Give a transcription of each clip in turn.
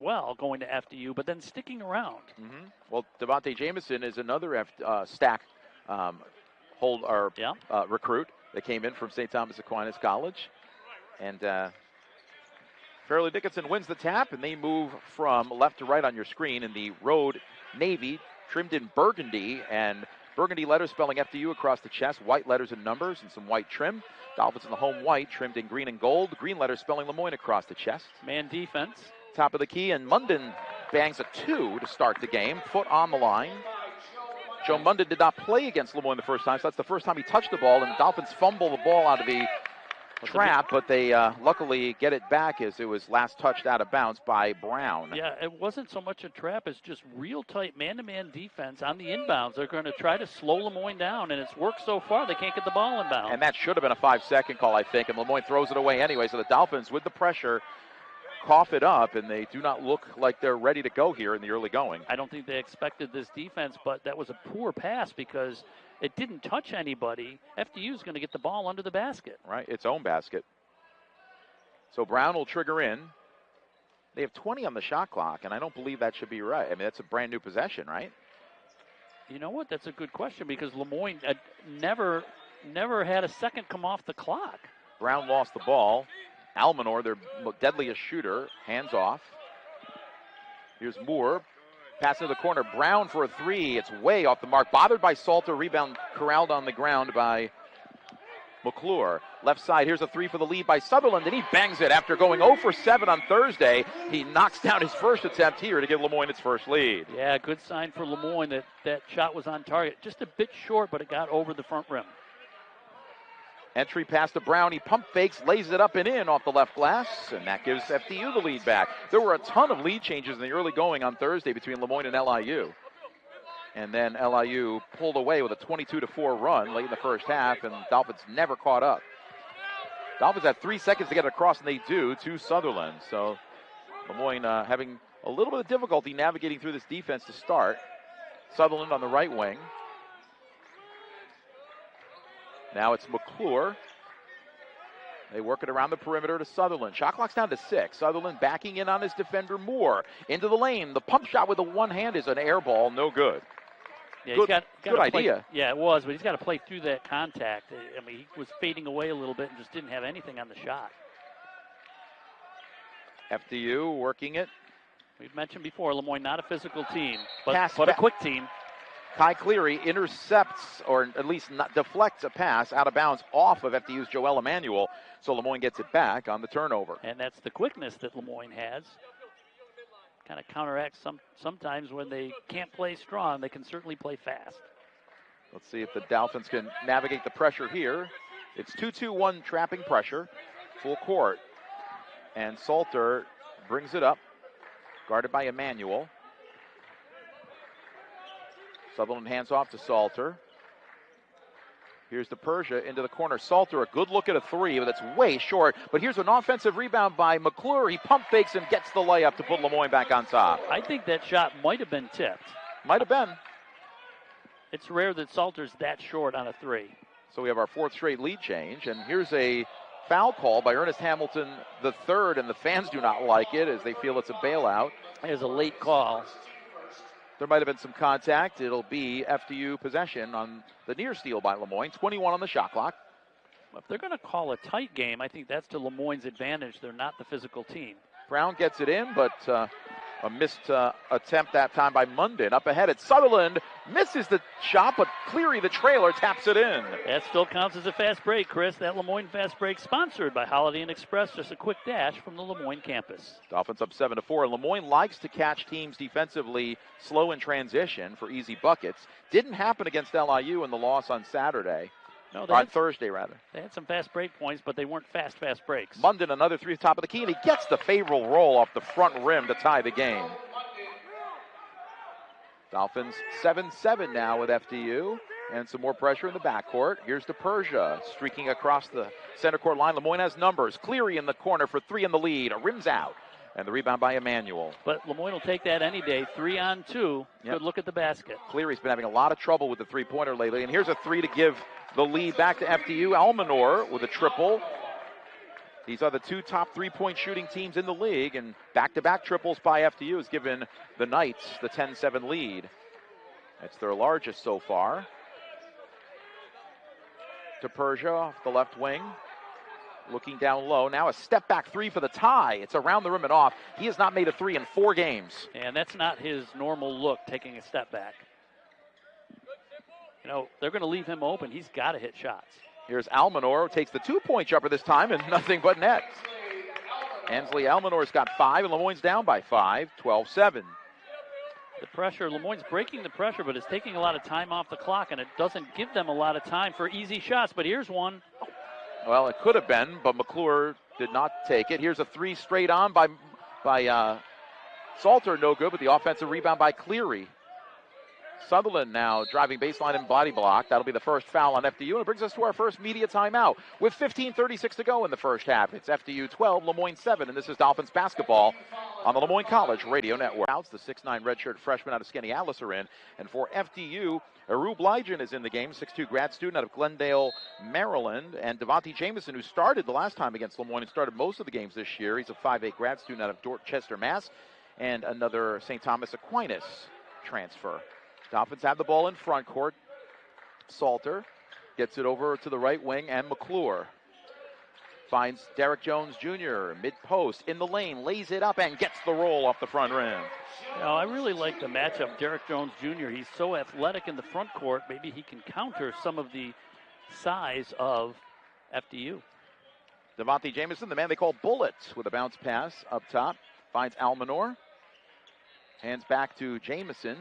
well going to FDU, but then sticking around. Mm-hmm. Well, Devontae Jameson is another stack recruit that came in from St. Thomas Aquinas College. And Fairleigh Dickinson wins the tap, and they move from left to right on your screen in the road navy, trimmed in burgundy, and burgundy letters spelling FDU across the chest, white letters and numbers, and some white trim. Dolphins in the home white, trimmed in green and gold, green letters spelling LeMoyne across the chest. Man defense. Top of the key, and Munden bangs a 2 to start the game, foot on the line. Joe Munden did not play against LeMoyne the first time, so that's the first time he touched the ball, and the Dolphins fumble the ball out of the trap, but they luckily get it back as it was last touched out of bounds by Brown. Yeah, it wasn't so much a trap as just real tight man-to-man defense on the inbounds. They're going to try to slow LeMoyne down, and it's worked so far. They can't get the ball inbound. And that should have been a 5-second call, I think, and LeMoyne throws it away anyway. So the Dolphins, with the pressure, cough it up, and they do not look like they're ready to go here in the early going. I don't think they expected this defense, but that was a poor pass because it didn't touch anybody. FDU is going to get the ball under the basket. Right, its own basket. So Brown will trigger in. They have 20 on the shot clock, and I don't believe that should be right. I mean, that's a brand new possession, right? You know what? That's a good question because LeMoyne never had a second come off the clock. Brown lost the ball. Almanor, their deadliest shooter, hands off. Here's Moore. Pass into the corner. Brown for a 3. It's way off the mark. Bothered by Salter. Rebound corralled on the ground by McClure. Left side. Here's a 3 for the lead by Sutherland, and he bangs it after going 0 for 7 on Thursday. He knocks down his first attempt here to give LeMoyne its first lead. Yeah, good sign for LeMoyne that shot was on target. Just a bit short, but it got over the front rim. Entry pass to Brown. He pump fakes, lays it up and in off the left glass, and that gives FDU the lead back. There were a ton of lead changes in the early going on Thursday between LeMoyne and LIU. And then LIU pulled away with a 22-4 run late in the first half, and Dolphins never caught up. Dolphins had 3 seconds to get it across, and they do to Sutherland. So LeMoyne having a little bit of difficulty navigating through this defense to start. Sutherland on the right wing. Now it's McClure. They work it around the perimeter to Sutherland. Shot clock's down to 6. Sutherland backing in on his defender Moore. Into the lane. The pump shot with the one hand is an air ball. No good. Yeah, good idea. Yeah, it was, but he's got to play through that contact. I mean, he was fading away a little bit and just didn't have anything on the shot. FDU working it. We've mentioned before, LeMoyne not a physical team, but a quick team. Kai Cleary intercepts, or at least deflects a pass out of bounds off of FDU's Joel Emanuel, so LeMoyne gets it back on the turnover. And that's the quickness that LeMoyne has. Kind of counteracts sometimes when they can't play strong, they can certainly play fast. Let's see if the Dolphins can navigate the pressure here. It's 2-2-1 trapping pressure, full court. And Salter brings it up, guarded by Emanuel. Sutherland hands off to Salter. Here's the Persia into the corner. Salter, a good look at a 3, but that's way short. But here's an offensive rebound by McClure. He pump fakes and gets the layup to put LeMoyne back on top. I think that shot might have been tipped. Might have been. It's rare that Salter's that short on a 3. So we have our 4th straight lead change. And here's a foul call by Ernest Hamilton III, and the fans do not like it as they feel it's a bailout. There's a late call. There might have been some contact. It'll be FDU possession on the near steal by LeMoyne. 21 on the shot clock. If they're going to call a tight game, I think that's to LeMoyne's advantage. They're not the physical team. Brown gets it in, but a missed attempt that time by Munden. Up ahead, it's Sutherland. Misses the shot, but Cleary, the trailer, taps it in. That still counts as a fast break, Chris. That LeMoyne fast break sponsored by Holiday Inn Express. Just a quick dash from the LeMoyne campus. Dolphins up 7-4. LeMoyne likes to catch teams defensively slow in transition for easy buckets. Didn't happen against LIU in the loss on Saturday. No, on Thursday, rather. They had some fast break points, but they weren't fast breaks. Munden, another 3 at the top of the key, and he gets the favorable roll off the front rim to tie the game. Dolphins 7-7 now with FDU, and some more pressure in the backcourt. Here's to Persia, streaking across the center court line. LeMoyne has numbers. Cleary in the corner for 3 in the lead. Rims out. And the rebound by Emanuel. But LeMoyne will take that any day. 3 on 2. Yep. Good look at the basket. Cleary's been having a lot of trouble with the three-pointer lately. And here's a 3 to give the lead back to FDU. Almanor with a triple. These are the two top three-point shooting teams in the league, and back-to-back triples by FDU has given the Knights the 10-7 lead. It's their largest so far. To Persia off the left wing. Looking down low. Now a step-back three for the tie. It's around the rim and off. He has not made a three in 4 games. And that's not his normal look, taking a step back. You know, they're going to leave him open. He's got to hit shots. Here's Almanor, who takes the 2-point jumper this time, and nothing but net. Ansley Almanor's got 5, and LeMoyne's down by 5, 12-7. The pressure, LeMoyne's breaking the pressure, but it's taking a lot of time off the clock, and it doesn't give them a lot of time for easy shots. But here's one. Well, it could have been, but McClure did not take it. Here's a 3 straight on by Salter, no good, but the offensive rebound by Cleary. Sutherland now driving baseline and body block. That'll be the first foul on FDU, and it brings us to our first media timeout with 15:36 to go in the first half. It's FDU 12, LeMoyne 7, and this is Dolphins basketball on the LeMoyne College Radio Network. The 6'9" redshirt freshman out of Skaneateles are in, and for FDU, Aru Blygen is in the game, 6'2" grad student out of Glendale, Maryland, and Devontae Jameson, who started the last time against LeMoyne and started most of the games this year. He's a 5'8" grad student out of Dorchester, Mass, and another St. Thomas Aquinas transfer. Dolphins have the ball in front court. Salter gets it over to the right wing, and McClure finds Derek Jones Jr. mid-post in the lane, lays it up, and gets the roll off the front rim. You know, I really like the matchup. Derek Jones Jr., he's so athletic in the front court. Maybe he can counter some of the size of FDU. Devontae Jameson, the man they call Bullet, with a bounce pass up top, finds Almanor. Hands back to Jameson.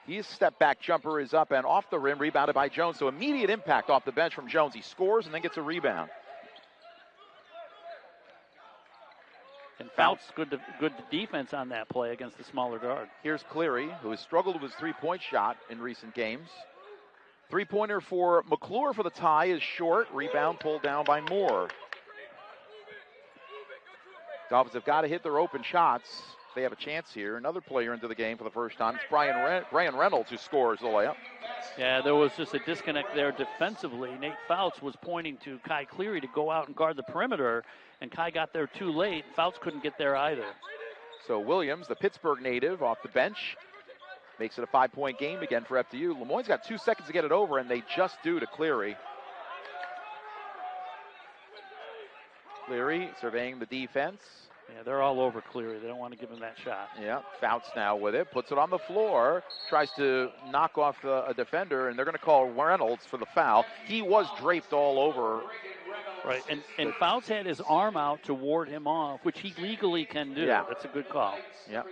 His step-back jumper is up and off the rim, rebounded by Jones. So immediate impact off the bench from Jones. He scores and then gets a rebound. And Fouts, good defense on that play against the smaller guard. Here's Cleary, who has struggled with his three-point shot in recent games. Three-pointer for McClure for the tie is short. Rebound pulled down by Moore. Dolphins have got to hit their open shots. They have a chance here. Another player into the game for the first time. It's Brian Reynolds who scores the layup. Yeah, there was just a disconnect there defensively. Nate Fouts was pointing to Kai Cleary to go out and guard the perimeter, and Kai got there too late. Fouts couldn't get there either. So Williams, the Pittsburgh native, off the bench, makes it a 5-point game again for FDU. LeMoyne's got 2 seconds to get it over, and they just do to Cleary. Cleary surveying the defense. Yeah, they're all over Cleary. They don't want to give him that shot. Yeah, Fouts now with it. Puts it on the floor. Tries to knock off a defender, and they're going to call Reynolds for the foul. He was draped all over. Right, and Fouts had his arm out to ward him off, which he legally can do. Yeah. That's a good call. Yeah.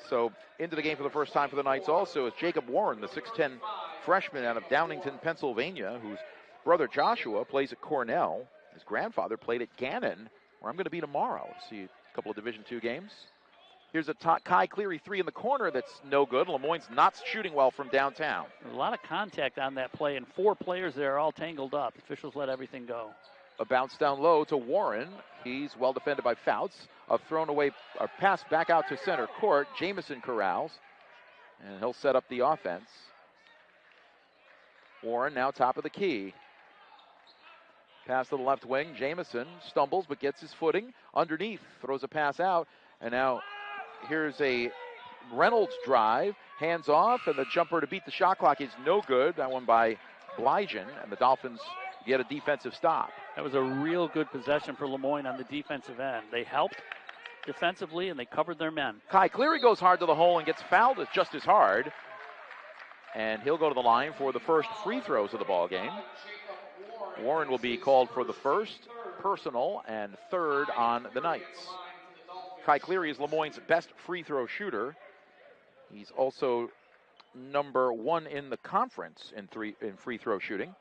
So into the game for the first time for the Knights also is Jacob Warren, the 6'10" freshman out of Downingtown, Pennsylvania, whose brother Joshua plays at Cornell. His grandfather played at Gannon, where I'm going to be tomorrow. See a couple of Division II games. Here's a Kai Cleary 3 in the corner that's no good. LeMoyne's not shooting well from downtown. A lot of contact on that play, and 4 players there all tangled up. Officials let everything go. A bounce down low to Warren. He's well defended by Fouts. A thrown away, a pass back out to center court. Jameson corrals, and he'll set up the offense. Warren now top of the key. Pass to the left wing. Jameson stumbles but gets his footing underneath. Throws a pass out. And now here's a Reynolds drive. Hands off, and the jumper to beat the shot clock is no good. That one by Blygen, and the Dolphins get a defensive stop. That was a real good possession for LeMoyne on the defensive end. They helped defensively, and they covered their men. Kai Cleary goes hard to the hole and gets fouled just as hard. And he'll go to the line for the first free throws of the ball game. Warren will be called for the first, personal, and third on the Knights. Kai Cleary is LeMoyne's best free throw shooter. He's also number 1 in the conference in free throw shooting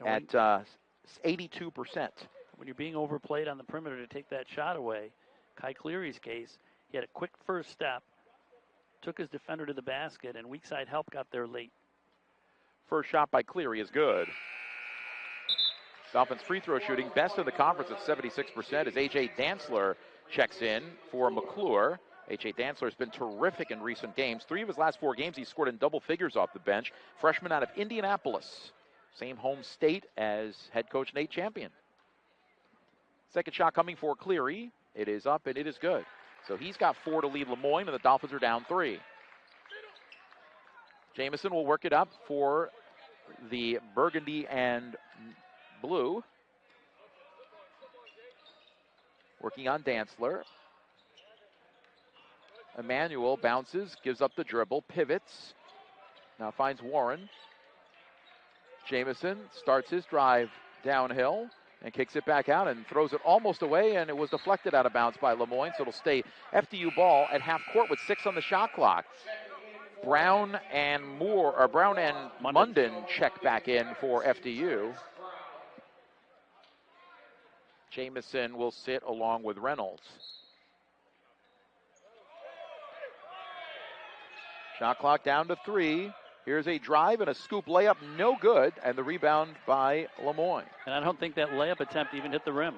at 82%. When you're being overplayed on the perimeter to take that shot away, Kai Cleary's case, he had a quick first step, took his defender to the basket, and weak side help got there late. First shot by Cleary is good. Dolphins free throw shooting, best in the conference at 76%, as A.J. Dantzler checks in for McClure. A.J. Dantzler has been terrific in recent games. 3 of his last 4 games, he scored in double figures off the bench. Freshman out of Indianapolis. Same home state as head coach Nate Champion. Second shot coming for Cleary. It is up and it is good. So he's got 4 to lead LeMoyne, and the Dolphins are down 3. Jamison will work it up for the burgundy and blue. Working on Dantzler. Emmanuel bounces, gives up the dribble, pivots. Now finds Warren. Jamison starts his drive downhill and kicks it back out and throws it almost away, and it was deflected out of bounds by LeMoyne, so it'll stay FDU ball at half court with 6 on the shot clock. Brown and Munden check back in for FDU. Jamison will sit along with Reynolds. Shot clock down to 3. Here's a drive and a scoop layup, no good, and the rebound by LeMoyne. And I don't think that layup attempt even hit the rim.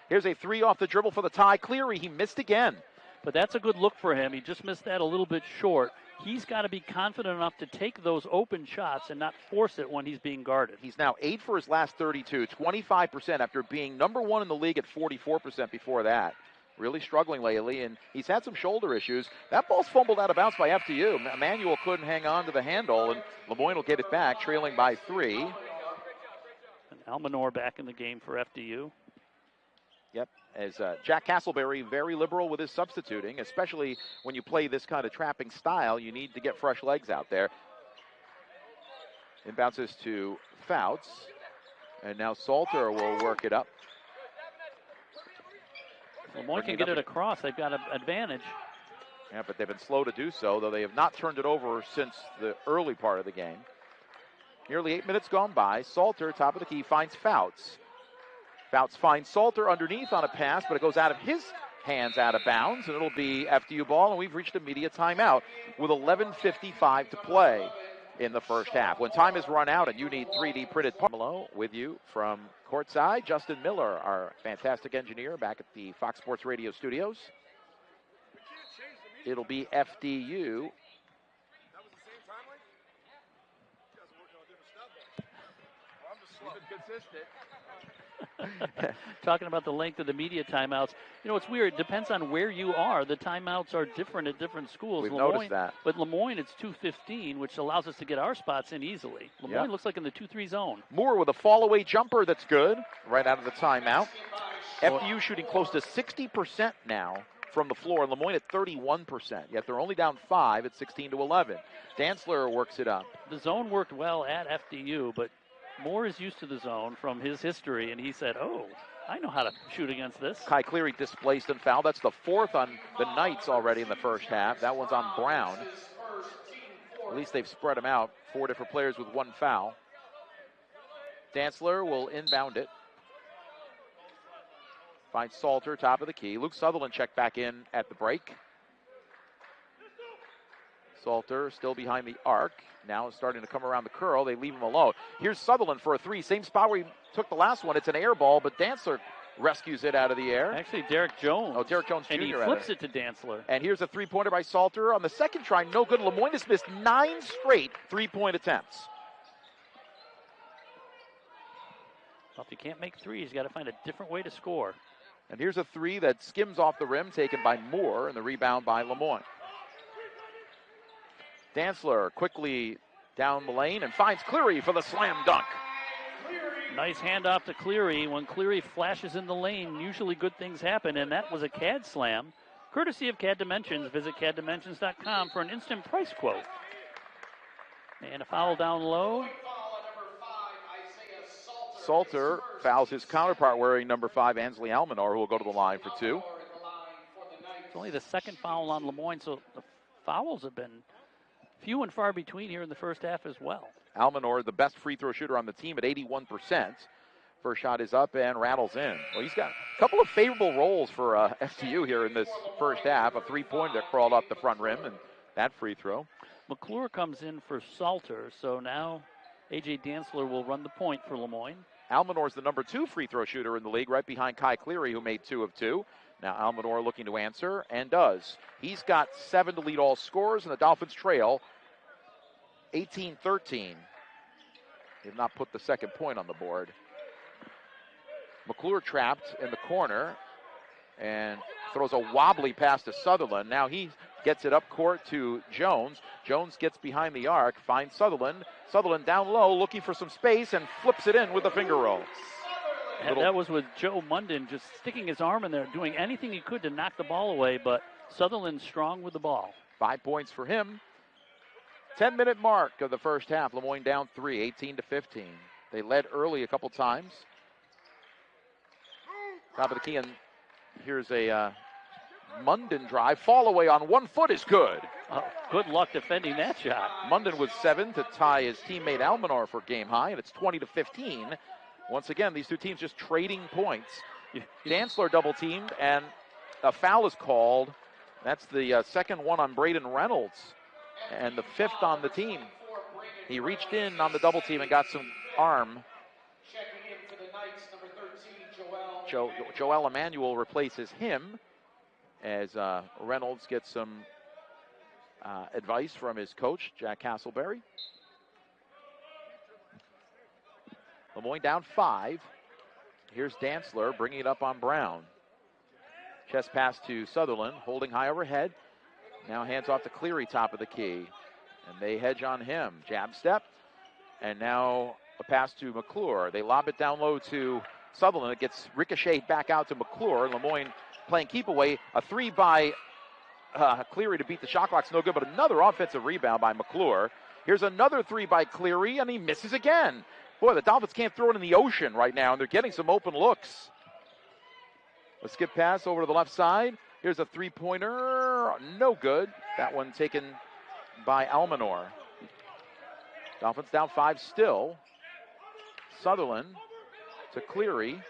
Here's a 3 off the dribble for the tie. Cleary, he missed again. But that's a good look for him. He just missed that a little bit short. He's got to be confident enough to take those open shots and not force it when he's being guarded. He's now 8 for his last 32, 25% after being number 1 in the league at 44% before that. Really struggling lately, and he's had some shoulder issues. That ball's fumbled out of bounds by FDU. Emmanuel couldn't hang on to the handle, and LeMoyne will get it back, trailing by 3. And Almanor back in the game for FDU. Yep, as Jack Castleberry, very liberal with his substituting, especially when you play this kind of trapping style. You need to get fresh legs out there. It bounces to Fouts, and now Salter will work it up. LeMoyne can get it across. They've got an advantage. Yeah, but they've been slow to do so, though they have not turned it over since the early part of the game. Nearly 8 minutes gone by. Salter, top of the key, finds Fouts. Fouts finds Salter underneath on a pass, but it goes out of his hands out of bounds, and it'll be FDU ball, and we've reached a media timeout with 11:55 to play in the first half. When time is run out and you need 3D printed parts. With you from courtside, Justin Miller, our fantastic engineer back at the Fox Sports Radio studios. It'll be FDU. Talking about the length of the media timeouts. You know, it's weird. It depends on where you are. The timeouts are different at different schools. We've noticed that. But LeMoyne, it's 2:15, which allows us to get our spots in easily. LeMoyne looks like in the 2-3 zone. Moore with a fall-away jumper that's good right out of the timeout. FDU shooting close to 60% now from the floor. LeMoyne at 31%, yet they're only down 5 at 16-11. Dantzler works it up. The zone worked well at FDU, but Moore is used to the zone from his history, and he said, oh, I know how to shoot against this. Kai Cleary displaced and fouled. That's the 4th on the Knights already in the first half. That one's on Brown. At least they've spread them out. 4 different players with 1 foul. Dantzler will inbound it. Finds Salter, top of the key. Luke Sutherland checked back in at the break. Salter still behind the arc. Now starting to come around the curl. They leave him alone. Here's Sutherland for a 3. Same spot where he took the last one. It's an air ball, but Dantzler rescues it out of the air. Actually, Derek Jones. Oh, Derek Jones Jr. And he flips it to Dantzler. And here's a 3-pointer by Salter on the second try. No good. LeMoyne has missed 9 straight 3-point attempts. Well, if you can't make threes, you got to find a different way to score. And here's a 3 that skims off the rim, taken by Moore, and the rebound by LeMoyne. Dantzler quickly down the lane and finds Cleary for the slam dunk. Nice handoff to Cleary. When Cleary flashes in the lane, usually good things happen, and that was a CAD slam. Courtesy of CAD Dimensions. Visit caddimensions.com for an instant price quote. And a foul down low. Salter fouls his counterpart wearing number 5, Ansley Almanor, who will go to the line for 2. It's only the second foul on LeMoyne, so the fouls have been few and far between here in the first half as well. Almanor, the best free throw shooter on the team at 81%. First shot is up and rattles in. Well, he's got a couple of favorable rolls for FDU here in this first half. A 3-pointer that crawled off the front rim, and that free throw. McClure comes in for Salter, so now A.J. Dantzler will run the point for LeMoyne. Almanor is the number 2 free throw shooter in the league, right behind Kai Cleary, who made 2 of 2. Now Almanor looking to answer, and does. He's got 7 to lead all scorers, and the Dolphins trail 18-13. They have not put the second point on the board. McClure trapped in the corner and throws a wobbly pass to Sutherland. Now he gets it up court to Jones. Jones gets behind the arc, finds Sutherland. Sutherland down low, looking for some space, and flips it in with a finger roll. And that was with Joe Munden just sticking his arm in there, doing anything he could to knock the ball away, but Sutherland strong with the ball. 5 points for him. 10-minute mark of the first half. LeMoyne down 3, 18-15. They led early a couple times. Top of the key, and here's a Munden drive. Fall away on 1 foot is good. Good luck defending that shot. Munden with 7 to tie his teammate Almanar for game high, and it's 20-15. Once again, these two teams just trading points. Dantzler double teamed, and a foul is called. That's the second one on Braden Reynolds, and the 5th on the team. He reached in on the double team and got some arm. Joel Emanuel replaces him as Reynolds gets some advice from his coach, Jack Castleberry. LeMoyne down 5. Here's Dantzler bringing it up on Brown. Chest pass to Sutherland, holding high overhead. Now hands off to Cleary, top of the key. And they hedge on him. Jab step. And now a pass to McClure. They lob it down low to Sutherland. It gets ricocheted back out to McClure. LeMoyne playing keep away. A 3 by Cleary to beat the shot clock's no good, but another offensive rebound by McClure. Here's another 3 by Cleary, and he misses again. Boy, the Dolphins can't throw it in the ocean right now, and they're getting some open looks. A skip pass over to the left side. Here's a three-pointer. No good. That one taken by Almanar. Dolphins down 5 still. Sutherland to Cleary.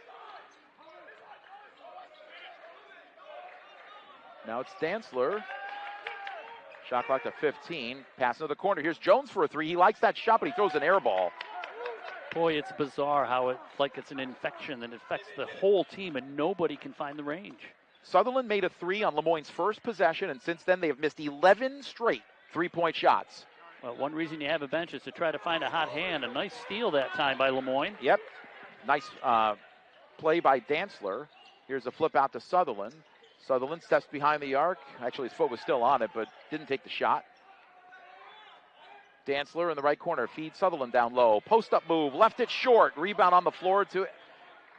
Now it's Dantzler. Shot clock to 15. Pass into the corner. Here's Jones for a 3. He likes that shot, but he throws an air ball. Boy, it's bizarre how it's an infection that affects the whole team and nobody can find the range. Sutherland made a 3 on LeMoyne's first possession, and since then they have missed 11 straight three-point shots. Well, one reason you have a bench is to try to find a hot hand. A nice steal that time by LeMoyne. Yep. Nice play by Dantzler. Here's a flip out to Sutherland. Sutherland steps behind the arc. Actually, his foot was still on it, but didn't take the shot. Dantzler in the right corner feeds Sutherland down low. Post-up move, left it short. Rebound on the floor to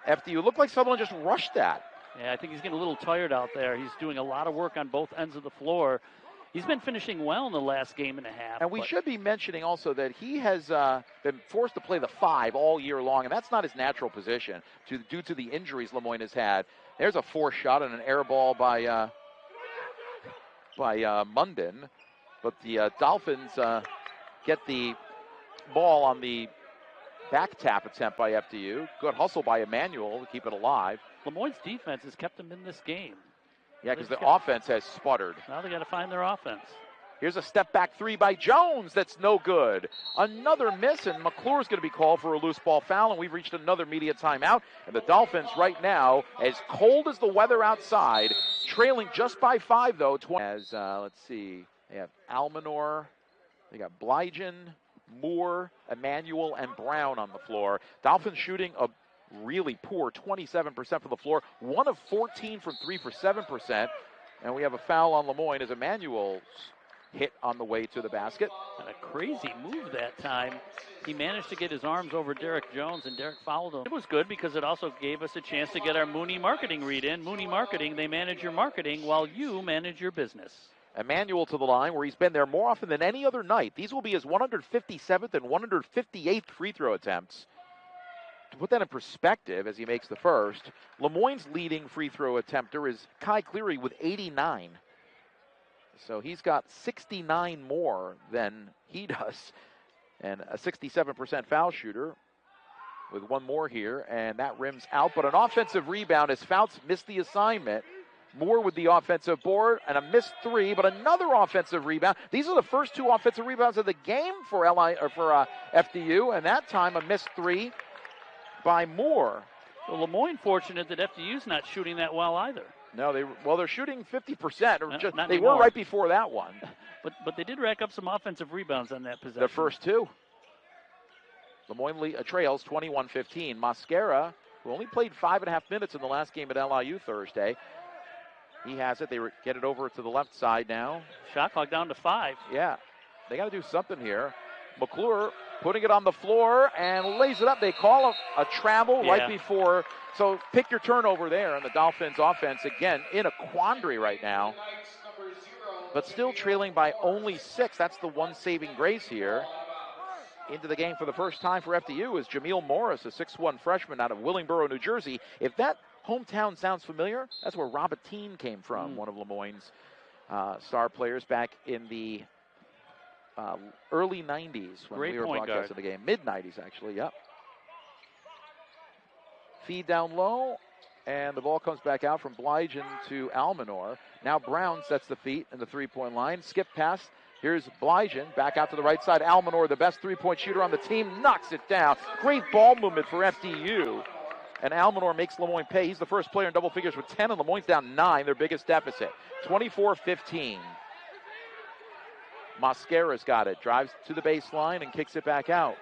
FDU. Looked like Sutherland just rushed that. Yeah, I think he's getting a little tired out there. He's doing a lot of work on both ends of the floor. He's been finishing well in the last game and a half. And we should be mentioning also that he has been forced to play the 5 all year long, and that's not his natural position due to the injuries LeMoyne has had. There's a forced shot and an air ball by Munden. But the Dolphins get the ball on the back tap attempt by FDU. Good hustle by Emanuel to keep it alive. LeMoyne's defense has kept them in this game. Yeah, because the offense has sputtered. Now they got to find their offense. Here's a step back 3 by Jones. That's no good. Another miss, and McClure's going to be called for a loose ball foul, and we've reached another media timeout. And the Dolphins right now, as cold as the weather outside, trailing just by 5, though. Let's see, they have Almanar, they got Blygen, Moore, Emanuel, and Brown on the floor. Dolphins shooting a really poor 27% from the floor. 1 of 14 from 3 for 7%. And we have a foul on LeMoyne as Emanuel's hit on the way to the basket. And a crazy move that time. He managed to get his arms over Derek Jones, and Derek fouled him. It was good because it also gave us a chance to get our Mooney marketing read in. Mooney Marketing, they manage your marketing while you manage your business. Emanuel to the line where he's been there more often than any other night. These will be his 157th and 158th free throw attempts. To put that in perspective as he makes the first, LeMoyne's leading free throw attempter is Kai Cleary with 89. So he's got 69 more than he does. And a 67% foul shooter with one more here. And that rims out. But an offensive rebound as Fouts missed the assignment. Moore with the offensive board and a missed 3, but another offensive rebound. These are the first 2 offensive rebounds of the game for FDU. And that time a missed 3 by Moore. Well, LeMoyne fortunate that FDU's not shooting that well either. No, they're shooting 50%. Or Not they anymore. were right before that one. But they did rack up some offensive rebounds on that possession. The first 2. LeMoyne trails 21-15. Mascara, who only played 5.5 minutes in the last game at LIU Thursday, he has it. They get it over to the left side now. Shot clock down to 5. Yeah, they got to do something here. McClure putting it on the floor and lays it up. They call a travel right before. So pick your turnover there. And the Dolphins offense, again, in a quandary right now. But still trailing by only 6. That's the one saving grace here. Into the game for the first time for FDU is Jameel Morris, a 6'1 freshman out of Willingboro, New Jersey. If that hometown sounds familiar, that's where Robertine came from, one of LeMoyne's star players back in the early 90s when we were broadcasting the game. Mid-90s, actually, yep. Feed down low, and the ball comes back out from Blygen to Almanor. Now Brown sets the feet in the three-point line. Skip pass. Here's Blygen back out to the right side. Almanor, the best three-point shooter on the team, knocks it down. Great ball movement for FDU. And Almanor makes LeMoyne pay. He's the first player in double figures with 10, and LeMoyne's down 9, their biggest deficit. 24-15. Mascara's got it. Drives to the baseline and kicks it back out.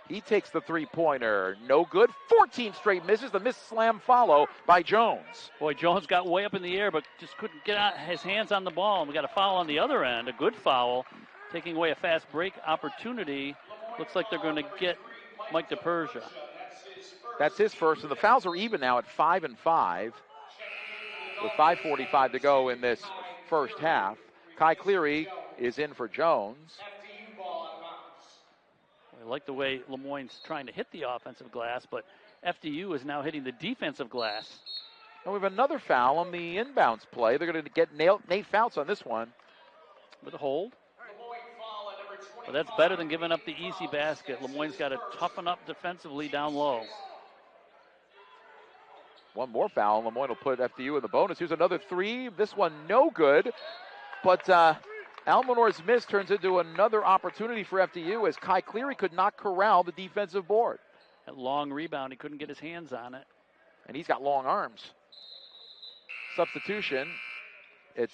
He takes the three-pointer. No good. 14 straight misses. The missed slam follow by Jones. Boy, Jones got way up in the air, but just couldn't get out his hands on the ball. And we got a foul on the other end, a good foul, taking away a fast break opportunity. Looks like they're going to get Mike DePersia. That's his first, and the fouls are even now at 5 and 5 with 5:45 to go in this first half. Kai Cleary is in for Jones. I like the way LeMoyne's trying to hit the offensive glass, but FDU is now hitting the defensive glass. And we have another foul on the inbounds play. They're going to get Nate Fouts on this one. With a hold. But that's better than giving up the easy basket. LeMoyne's got to toughen up defensively down low. One more foul. LeMoyne will put FDU in the bonus. Here's another three. This one no good. But Almanor's miss turns into another opportunity for FDU as Kai Cleary could not corral the defensive board. That long rebound, he couldn't get his hands on it. And he's got long arms. Substitution. It's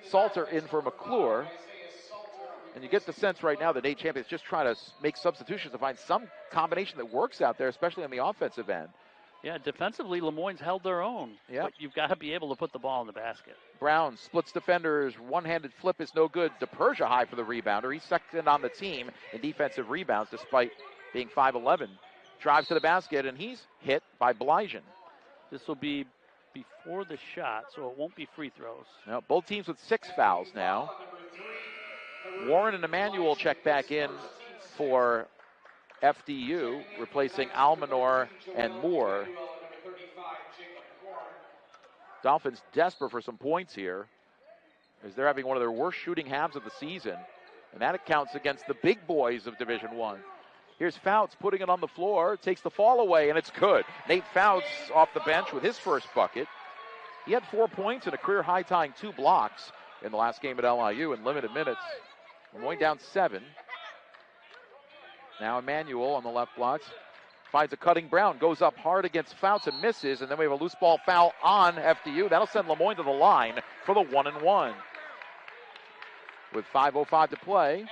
Salter in for McClure. And you get the sense right now that Nate Champion is just trying to make substitutions to find some combination that works out there, especially on the offensive end. Yeah, defensively, LeMoyne's held their own. Yeah. But you've got to be able to put the ball in the basket. Brown splits defenders. One-handed flip is no good. DePersia high for the rebounder. He's second on the team in defensive rebounds despite being 5'11". Drives to the basket, and he's hit by Blygen. This will be before the shot, so it won't be free throws. Now, both teams with 6 fouls now. Warren and Emmanuel check back in for FDU, replacing Almanor and Moore. Dolphins desperate for some points here as they're having one of their worst shooting halves of the season. And that accounts against the big boys of Division I. Here's Fouts putting it on the floor, takes the fall away, and it's good. Nate Fouts off the bench with his first bucket. He had 4 points and a career high tying 2 blocks in the last game at LIU in limited minutes. LeMoyne down 7. Now Emmanuel on the left blocks. Finds a cutting Brown. Goes up hard against Fouts and misses. And then we have a loose ball foul on FDU. That'll send LeMoyne to the line for the 1-and-1. With 5:05 to play.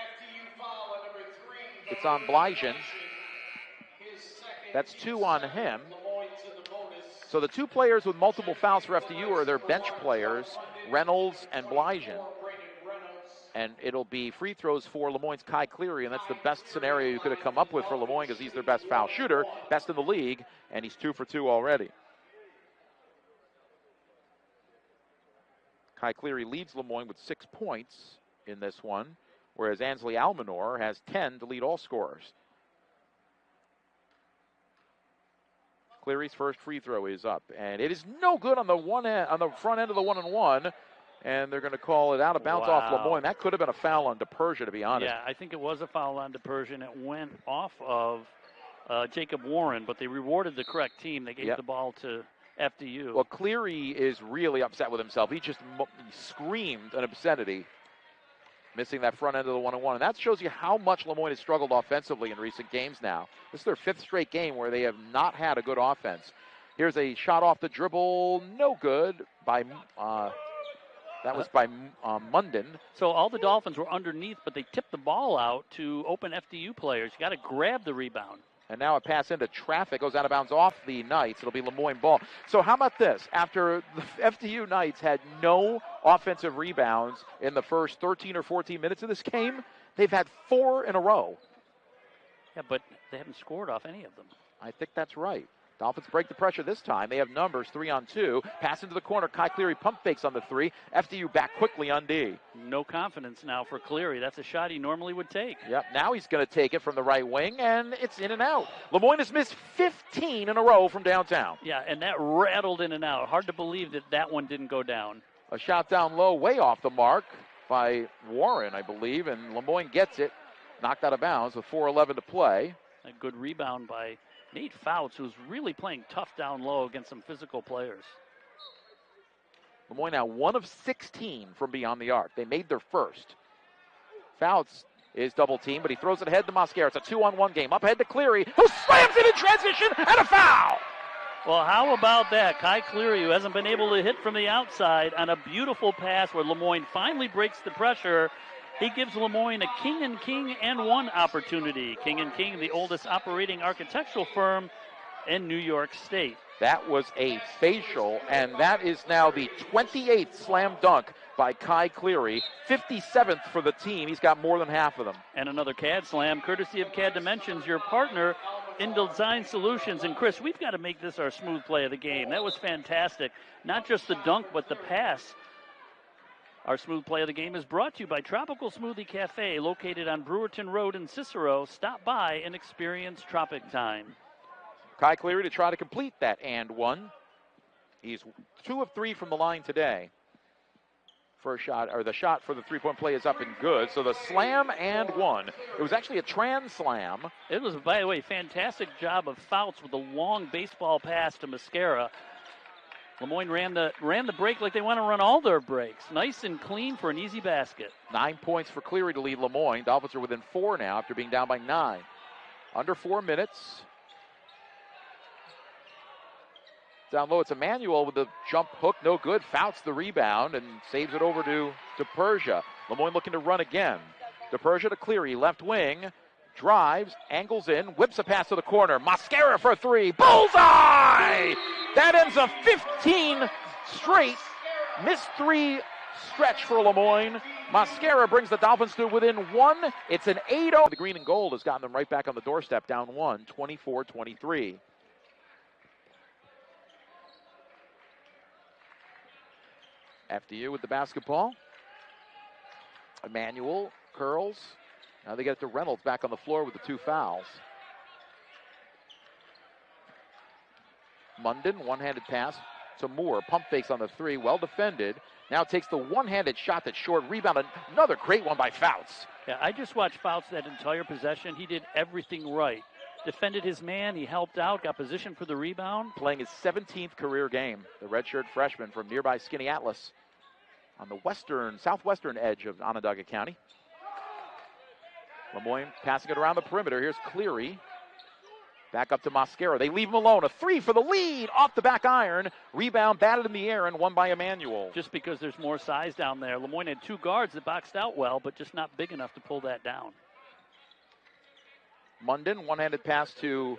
It's on Blygen. That's 2 on him. So the 2 players with multiple fouls for FDU are their bench players, Reynolds and Blygen. And it'll be free throws for LeMoyne's Kai Cleary, and that's the best scenario you could have come up with for LeMoyne because he's their best foul shooter, best in the league, and he's 2 for 2 already. Kai Cleary leads LeMoyne with 6 points in this one, whereas Ansley Almanor has 10 to lead all scorers. Cleary's first free throw is up, and it is no good on the front end of the 1-and-1. And they're going to call it out of bounds off LeMoyne. That could have been a foul on DePersia, to be honest. Yeah, I think it was a foul on DePersia, and it went off of Jacob Warren, but they rewarded the correct team. They gave the ball to FDU. Well, Cleary is really upset with himself. He just screamed an obscenity, missing that front end of the 1-and-1. And that shows you how much LeMoyne has struggled offensively in recent games now. This is their 5th straight game where they have not had a good offense. Here's a shot off the dribble, no good by That was by Munden. So all the Dolphins were underneath, but they tipped the ball out to open FDU players. You got to grab the rebound. And now a pass into traffic goes out of bounds off the Knights. It'll be LeMoyne ball. So how about this? After the FDU Knights had no offensive rebounds in the first 13 or 14 minutes of this game, they've had 4 in a row. Yeah, but they haven't scored off any of them. I think that's right. Dolphins break the pressure this time. They have numbers, 3-on-2. Pass into the corner. Kai Cleary pump fakes on the 3. FDU back quickly on D. No confidence now for Cleary. That's a shot he normally would take. Yep, now he's going to take it from the right wing, and it's in and out. LeMoyne has missed 15 in a row from downtown. Yeah, and that rattled in and out. Hard to believe that that one didn't go down. A shot down low, way off the mark by Warren, I believe, and LeMoyne gets it. Knocked out of bounds with 4:11 to play. A good rebound by Nate Fouts, who's really playing tough down low against some physical players. LeMoyne now 1 of 16 from beyond the arc. They made their first. Fouts is double teamed, but he throws it ahead to Mosquera. It's a 2-on-1 game. Up ahead to Cleary, who slams it in transition, and a foul! Well, how about that? Kai Cleary, who hasn't been able to hit from the outside, on a beautiful pass where LeMoyne finally breaks the pressure. He gives LeMoyne a King and King and 1 opportunity. King and King, the oldest operating architectural firm in New York State. That was a facial, and that is now the 28th slam dunk by Kai Cleary. 57th for the team. He's got more than half of them. And another CAD slam, courtesy of CAD Dimensions, your partner in design solutions. And Chris, we've got to make this our smooth play of the game. That was fantastic. Not just the dunk, but the pass. Our smooth play of the game is brought to you by Tropical Smoothie Cafe, located on Brewerton Road in Cicero. Stop by and experience Tropic Time. Kai Cleary to try to complete that and 1. He's 2 of 3 from the line today. First shot, or the shot for the three-point play is up and good. So the slam and 1. It was actually a trans slam. It was, by the way, fantastic job of Fouts with a long baseball pass to Mosquera. LeMoyne ran the break like they want to run all their breaks. Nice and clean for an easy basket. 9 points for Cleary to lead LeMoyne. Dolphins are within 4 now after being down by 9. Under 4 minutes. Down low, it's Emmanuel with the jump hook, no good. Fouts the rebound and saves it over to Persia. LeMoyne looking to run again. Persia to Cleary, left wing. Drives, angles in, whips a pass to the corner. Mosquera for 3. Bullseye! That ends a 15 straight missed 3 stretch for LeMoyne. Mosquera brings the Dolphins to within 1. It's an 8-0. The green and gold has gotten them right back on the doorstep, down 1, 24-23. FDU with the basketball. Emmanuel curls. Now they get it to Reynolds back on the floor with the 2 fouls. Munden, one-handed pass to Moore. Pump fakes on the 3, well defended. Now takes the one-handed shot that's short. Rebound, another great one by Fouts. Yeah, I just watched Fouts that entire possession. He did everything right. Defended his man, he helped out, got position for the rebound. Playing his 17th career game, the redshirt freshman from nearby Skinny Atlas on the southwestern edge of Onondaga County. LeMoyne passing it around the perimeter. Here's Cleary. Back up to Mosquera. They leave him alone. A 3 for the lead off the back iron. Rebound batted in the air and won by Emmanuel. Just because there's more size down there. LeMoyne had 2 guards that boxed out well, but just not big enough to pull that down. Munden, one-handed pass to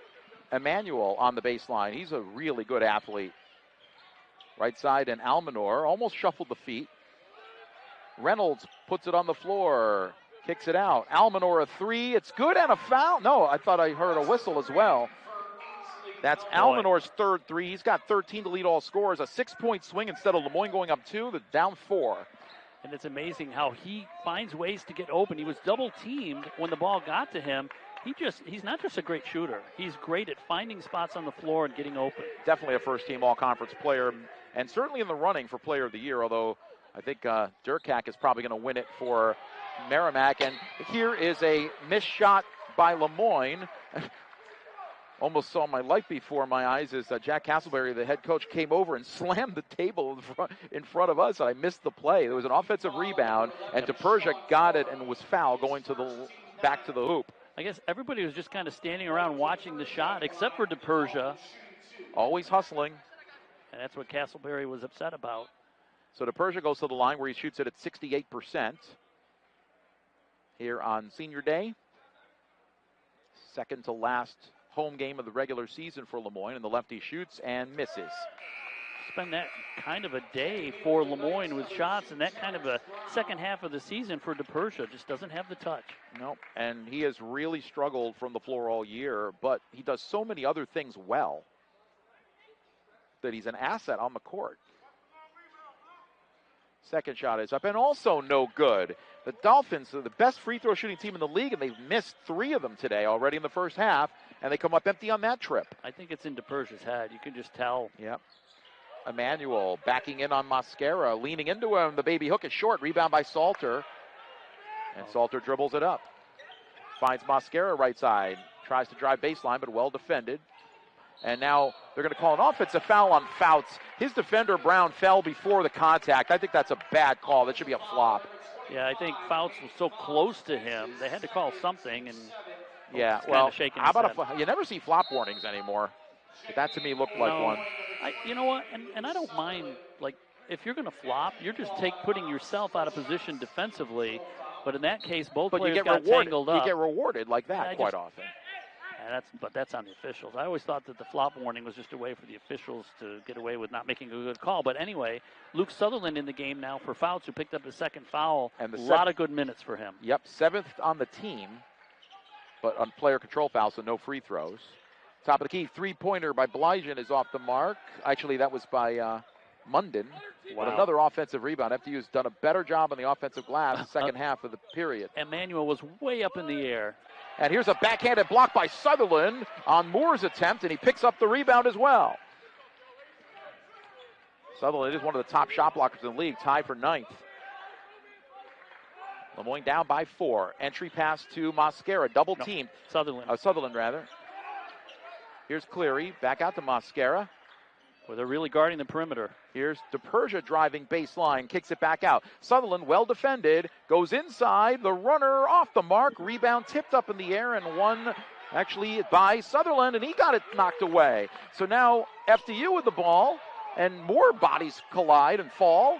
Emmanuel on the baseline. He's a really good athlete. Right side, and Almanor almost shuffled the feet. Reynolds puts it on the floor. Kicks it out. Almanor a 3. It's good and a foul. No, I thought I heard a whistle as well. That's Almanor's 3rd 3. He's got 13 to lead all scorers. A 6-point swing instead of LeMoyne going up 2. The down 4. And it's amazing how he finds ways to get open. He was double teamed when the ball got to him. He's not just a great shooter. He's great at finding spots on the floor and getting open. Definitely a first-team all-conference player, and certainly in the running for player of the year, although I think Durkak is probably going to win it for Merrimack. And here is a missed shot by LeMoyne. Almost saw my life before my eyes as Jack Castleberry, the head coach, came over and slammed the table in front of us. I missed the play. There was an offensive rebound, and Persia got it and was fouled going back to the hoop. I guess everybody was just kind of standing around watching the shot, except for Persia. Always hustling. And that's what Castleberry was upset about. So DePersia goes to the line where he shoots it at 68% here on Senior Day. Second to last home game of the regular season for LeMoyne, and the lefty shoots and misses. It's been that kind of a day for LeMoyne with shots, and that kind of a second half of the season for DePersia. Just doesn't have the touch. Nope, and he has really struggled from the floor all year, but he does so many other things well that he's an asset on the court. Second shot is up, and also no good. The Dolphins are the best free throw shooting team in the league, and they've missed 3 of them today already in the first half, and they come up empty on that trip. I think it's in DePersia's head. You can just tell. Yep. Emmanuel backing in on Mosquera, leaning into him. The baby hook is short. Rebound by Salter. And Salter dribbles it up. Finds Mosquera right side. Tries to drive baseline, but well defended. And now they're going to call an offensive foul on Fouts. His defender, Brown, fell before the contact. I think that's a bad call. That should be a flop. Yeah, I think Fouts was so close to him. They had to call something. And yeah, well, how about you never see flop warnings anymore. But that to me looked like one. You know what? And I don't mind, like, if you're going to flop, you're just putting yourself out of position defensively. But in that case, both players got tangled up. You get rewarded like that quite often. But that's on the officials. I always thought that the flop warning was just a way for the officials to get away with not making a good call. But anyway, Luke Sutherland in the game now for Fouts, who picked up his second foul. And a lot of good minutes for him. Yep, 7th on the team, but on player control foul, so no free throws. Top of the key, three-pointer by Blygen is off the mark. Actually, that was by Munden. Wow. But another offensive rebound. FDU's done a better job on the offensive glass the second half of the period. Emmanuel was way up in the air. And here's a backhanded block by Sutherland on Moore's attempt, and he picks up the rebound as well. Sutherland is one of the top shot blockers in the league, tied for 9th. LeMoyne down by 4. Entry pass to Mosquera, double teamed. Sutherland rather. Here's Cleary, back out to Mosquera. Well, they're really guarding the perimeter. Here's DePersia driving baseline, kicks it back out. Sutherland, well defended, goes inside. The runner off the mark. Rebound tipped up in the air and won actually by Sutherland, and he got it knocked away. So now FDU with the ball, and more bodies collide and fall.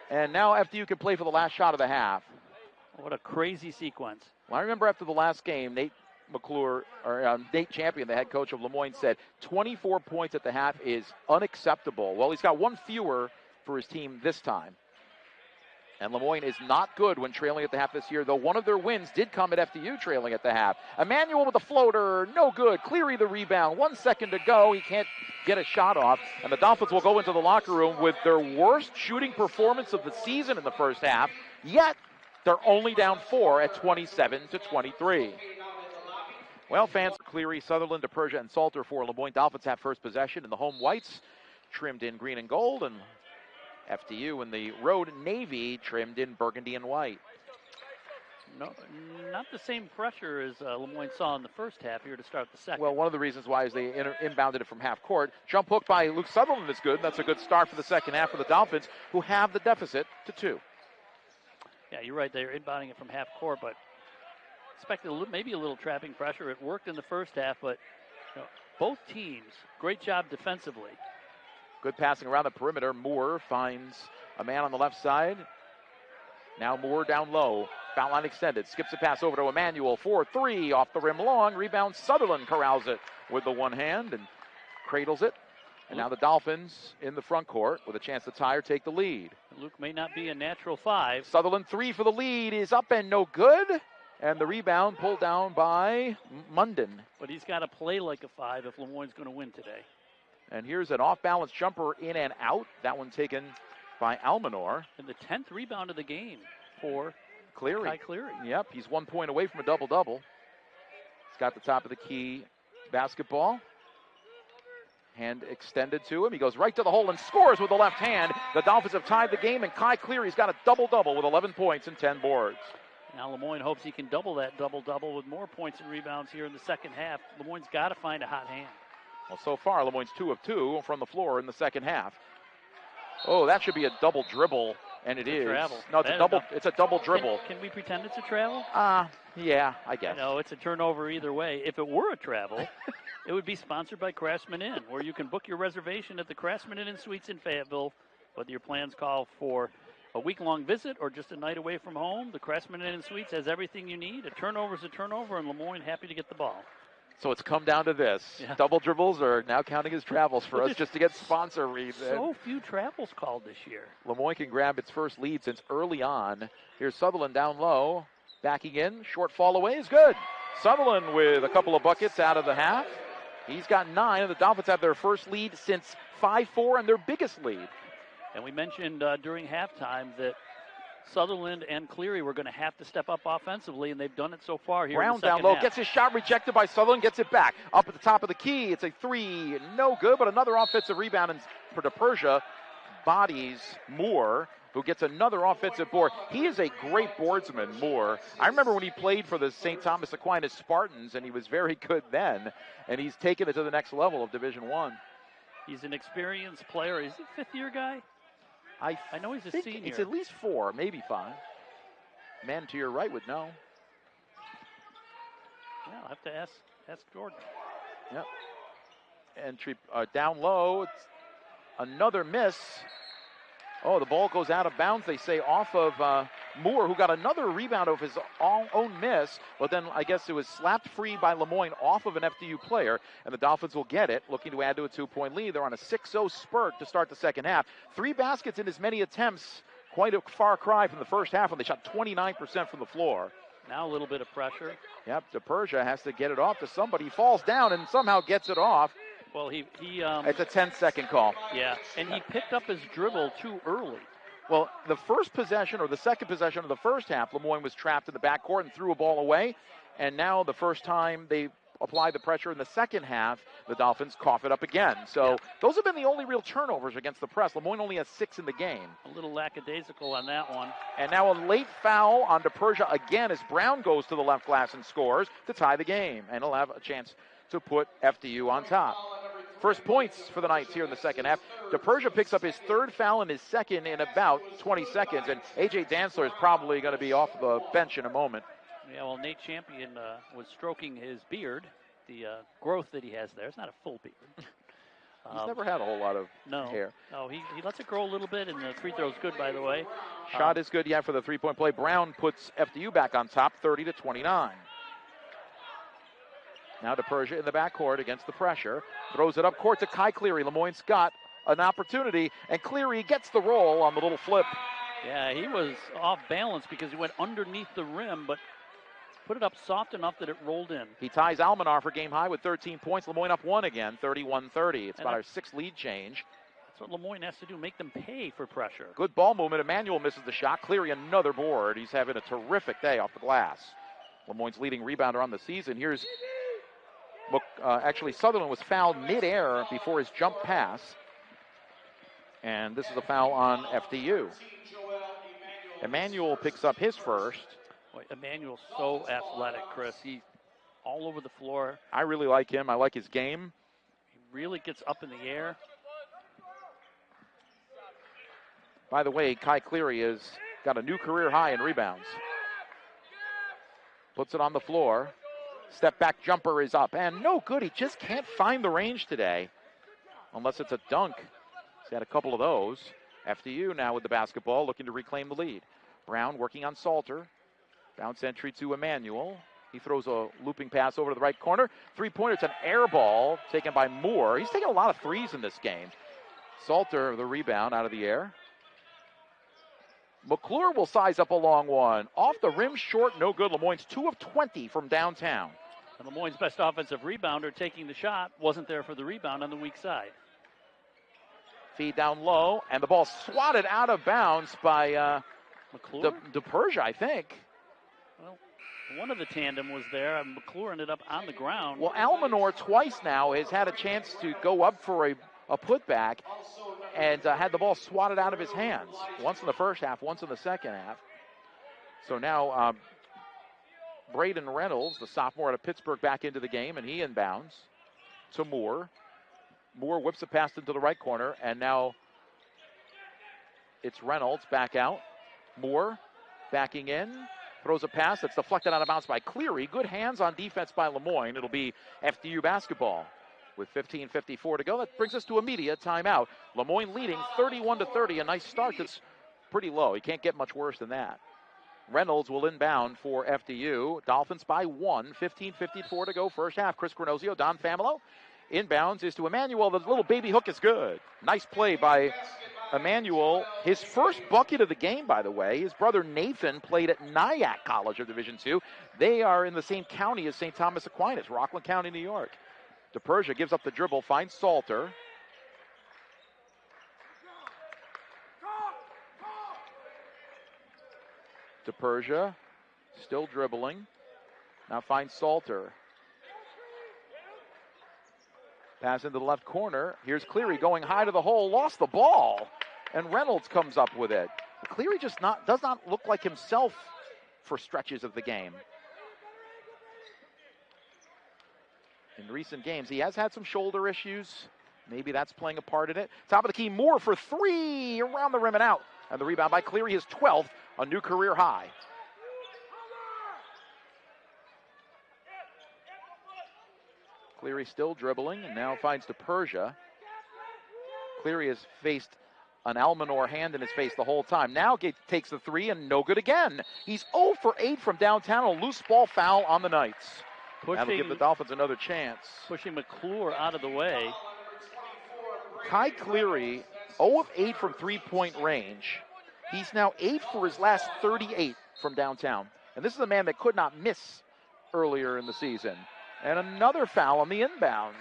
And now FDU can play for the last shot of the half. What a crazy sequence. Well, I remember after the last game, Nate Champion, the head coach of LeMoyne, said 24 points at the half is unacceptable. Well, he's got one fewer for his team this time. And LeMoyne is not good when trailing at the half this year, though one of their wins did come at FDU trailing at the half. Emmanuel with the floater, no good. Cleary the rebound, 1 second to go. He can't get a shot off. And the Dolphins will go into the locker room with their worst shooting performance of the season in the first half, yet they're only down 4 at 27-23. Well, fans, Cleary, Sutherland, DePersia, and Salter for LeMoyne Dolphins have first possession, and the home whites trimmed in green and gold, and FDU in the road navy trimmed in burgundy and white. No, not the same pressure as LeMoyne saw in the first half here to start the second. Well, one of the reasons why is they inbounded it from half court. Jump hook by Luke Sutherland is good. That's a good start for the second half for the Dolphins, who have the deficit to 2. Yeah, you're right. They're inbounding it from half court, but expected maybe a little trapping pressure. It worked in the first half, but both teams, great job defensively. Good passing around the perimeter. Moore finds a man on the left side. Now Moore down low. Foul line extended. Skips a pass over to Emmanuel. 4-3 off the rim long. Rebound. Sutherland corrals it with the one hand and cradles it. And now the Dolphins in the front court with a chance to tie or take the lead. Luke may not be a natural 5. Sutherland 3 for the lead is up and no good. And the rebound pulled down by Munden. But he's got to play like a 5 if LeMoyne's going to win today. And here's an off-balance jumper in and out. That one taken by Almanor. And the 10th rebound of the game for Cleary. Kai Cleary. Yep, he's 1 point away from a double-double. He's got the top of the key basketball. Hand extended to him. He goes right to the hole and scores with the left hand. The Dolphins have tied the game, and Kai Cleary's got a double-double with 11 points and 10 boards. Now LeMoyne hopes he can double that double-double with more points and rebounds here in the second half. LeMoyne's got to find a hot hand. Well, so far, LeMoyne's 2 of 2 from the floor in the second half. Oh, that should be a double dribble, and it is. Travel. No, it's a double dribble. Can we pretend it's a travel? Yeah, I guess. No, it's a turnover either way. If it were a travel, it would be sponsored by Craftsman Inn, where you can book your reservation at the Craftsman Inn and Suites in Fayetteville Whether your plans call for a week-long visit or just a night away from home, the Craftsman Inn & Suites has everything you need. A turnover is a turnover, and LeMoyne happy to get the ball. So it's come down to this. Yeah. Double dribbles are now counting as travels for us just to get sponsor reads. So few travels called this year. LeMoyne can grab its first lead since early on. Here's Sutherland down low. Backing in. Short fall away is good. Sutherland with a couple of buckets out of the half. He's got 9, and the Dolphins have their first lead since 5-4 and their biggest lead. And we mentioned during halftime that Sutherland and Cleary were going to have to step up offensively, and they've done it so far here. Brown in the second down low, half. gets his shot rejected by Sutherland, gets it back. Up at the top of the key, it's a 3, no good, but another offensive rebound for DePersia. Bodies Moore, who gets another offensive board. He is a great boardsman, Moore. I remember when he played for the St. Thomas Aquinas Spartans, and he was very good then, and he's taken it to the next level of Division I. He's an experienced player. Is he a fifth-year guy? I know he's a senior. It's at least 4, maybe 5. Man to your right would know. Yeah, I'll have to ask Jordan. Yep. Entry down low. It's another miss. Oh, the ball goes out of bounds, they say, off of Moore, who got another rebound of his own miss, but then I guess it was slapped free by LeMoyne off of an FDU player, and the Dolphins will get it, looking to add to a 2-point lead. They're on a 6-0 spurt to start the second half. 3 baskets in as many attempts, quite a far cry from the first half when they shot 29% from the floor. Now a little bit of pressure. Yep, DePersia has to get it off to somebody. He falls down and somehow gets it off. Well, it's a 10-second call. Yeah, and he picked up his dribble too early. Well, the first possession or the second possession of the first half, LeMoyne was trapped in the backcourt and threw a ball away. And now the first time they apply the pressure in the second half, the Dolphins cough it up again. So those have been the only real turnovers against the press. LeMoyne only has 6 in the game. A little lackadaisical on that one. And now a late foul on DePersia again as Brown goes to the left glass and scores to tie the game. And he'll have a chance to put FDU on top. First points for the Knights here in the second half. DePersia picks up his 3rd foul and his 2nd in about 20 seconds. And A.J. Dantzler is probably going to be off the bench in a moment. Yeah, well, Nate Champion was stroking his beard, the growth that he has there. It's not a full beard. He's never had a whole lot of hair. No, he lets it grow a little bit, and the free throw's good, by the way. Shot is good, for the 3-point play. Brown puts FDU back on top, 30-29. Now DePersia in the backcourt against the pressure. Throws it up court to Kai Cleary. LeMoyne's got an opportunity, and Cleary gets the roll on the little flip. Yeah, he was off balance because he went underneath the rim, but put it up soft enough that it rolled in. He ties Almanar for game high with 13 points. LeMoyne up 1 again, 31-30. It's about our 6th lead change. That's what LeMoyne has to do, make them pay for pressure. Good ball movement. Emmanuel misses the shot. Cleary another board. He's having a terrific day off the glass. LeMoyne's leading rebounder on the season. Here's actually, Sutherland was fouled midair before his jump pass. And this is a foul on FDU. Emmanuel picks up his first. Boy, Emmanuel's so athletic, Chris. He's all over the floor. I really like him. I like his game. He really gets up in the air. By the way, Kai Cleary has got a new career high in rebounds. Puts it on the floor. Step back jumper is up. And no good. He just can't find the range today. Unless it's a dunk. He's had a couple of those. FDU now with the basketball looking to reclaim the lead. Brown working on Salter. Bounce entry to Emmanuel. He throws a looping pass over to the right corner. 3-pointer. It's an air ball taken by Moore. He's taken a lot of threes in this game. Salter, the rebound out of the air. McClure will size up a long one. Off the rim, short, no good. LeMoyne's 2 of 20 from downtown. And LeMoyne's best offensive rebounder taking the shot wasn't there for the rebound on the weak side. Feed down low, and the ball swatted out of bounds by McClure? DePersia, I think. Well, one of the tandem was there, and McClure ended up on the ground. Well, Almanor twice now has had a chance to go up for a putback and had the ball swatted out of his hands. Once in the first half, once in the second half. So now Braden Reynolds, the sophomore out of Pittsburgh, back into the game, and he inbounds to Moore. Moore whips it past into the right corner, and now it's Reynolds back out. Moore backing in, throws a pass that's deflected out of bounds by Cleary. Good hands on defense by LeMoyne. It'll be FDU basketball. with 15:54 to go. That brings us to a media timeout. LeMoyne leading 31-30. A nice start that's pretty low. You can't get much worse than that. Reynolds will inbound for FDU. Dolphins by 1. 15:54 to go first half. Chris Granozio, Don Familo. Inbounds is to Emmanuel. The little baby hook is good. Nice play by Emmanuel. His first bucket of the game, by the way. His brother Nathan played at Nyack College of Division II. They are in the same county as St. Thomas Aquinas, Rockland County, New York. DePersia gives up the dribble, finds Salter. DePersia still dribbling. Now finds Salter. Pass into the left corner. Here's Cleary going high to the hole. Lost the ball. And Reynolds comes up with it. Cleary just does not look like himself for stretches of the game. In recent games, he has had some shoulder issues. Maybe that's playing a part in it. Top of the key, Moore for 3. Around the rim and out. And the rebound by Cleary, his 12th. A new career high. Cleary still dribbling and now finds DePersia. Cleary has faced an Almanor hand in his face the whole time. Now takes the 3 and no good again. He's 0 for 8 from downtown. A loose ball foul on the Knights. That'll give the Dolphins another chance. Pushing McClure out of the way. Kai Cleary, 0 of 8 from three-point range. He's now 8 for his last 38 from downtown. And this is a man that could not miss earlier in the season. And another foul on the inbounds.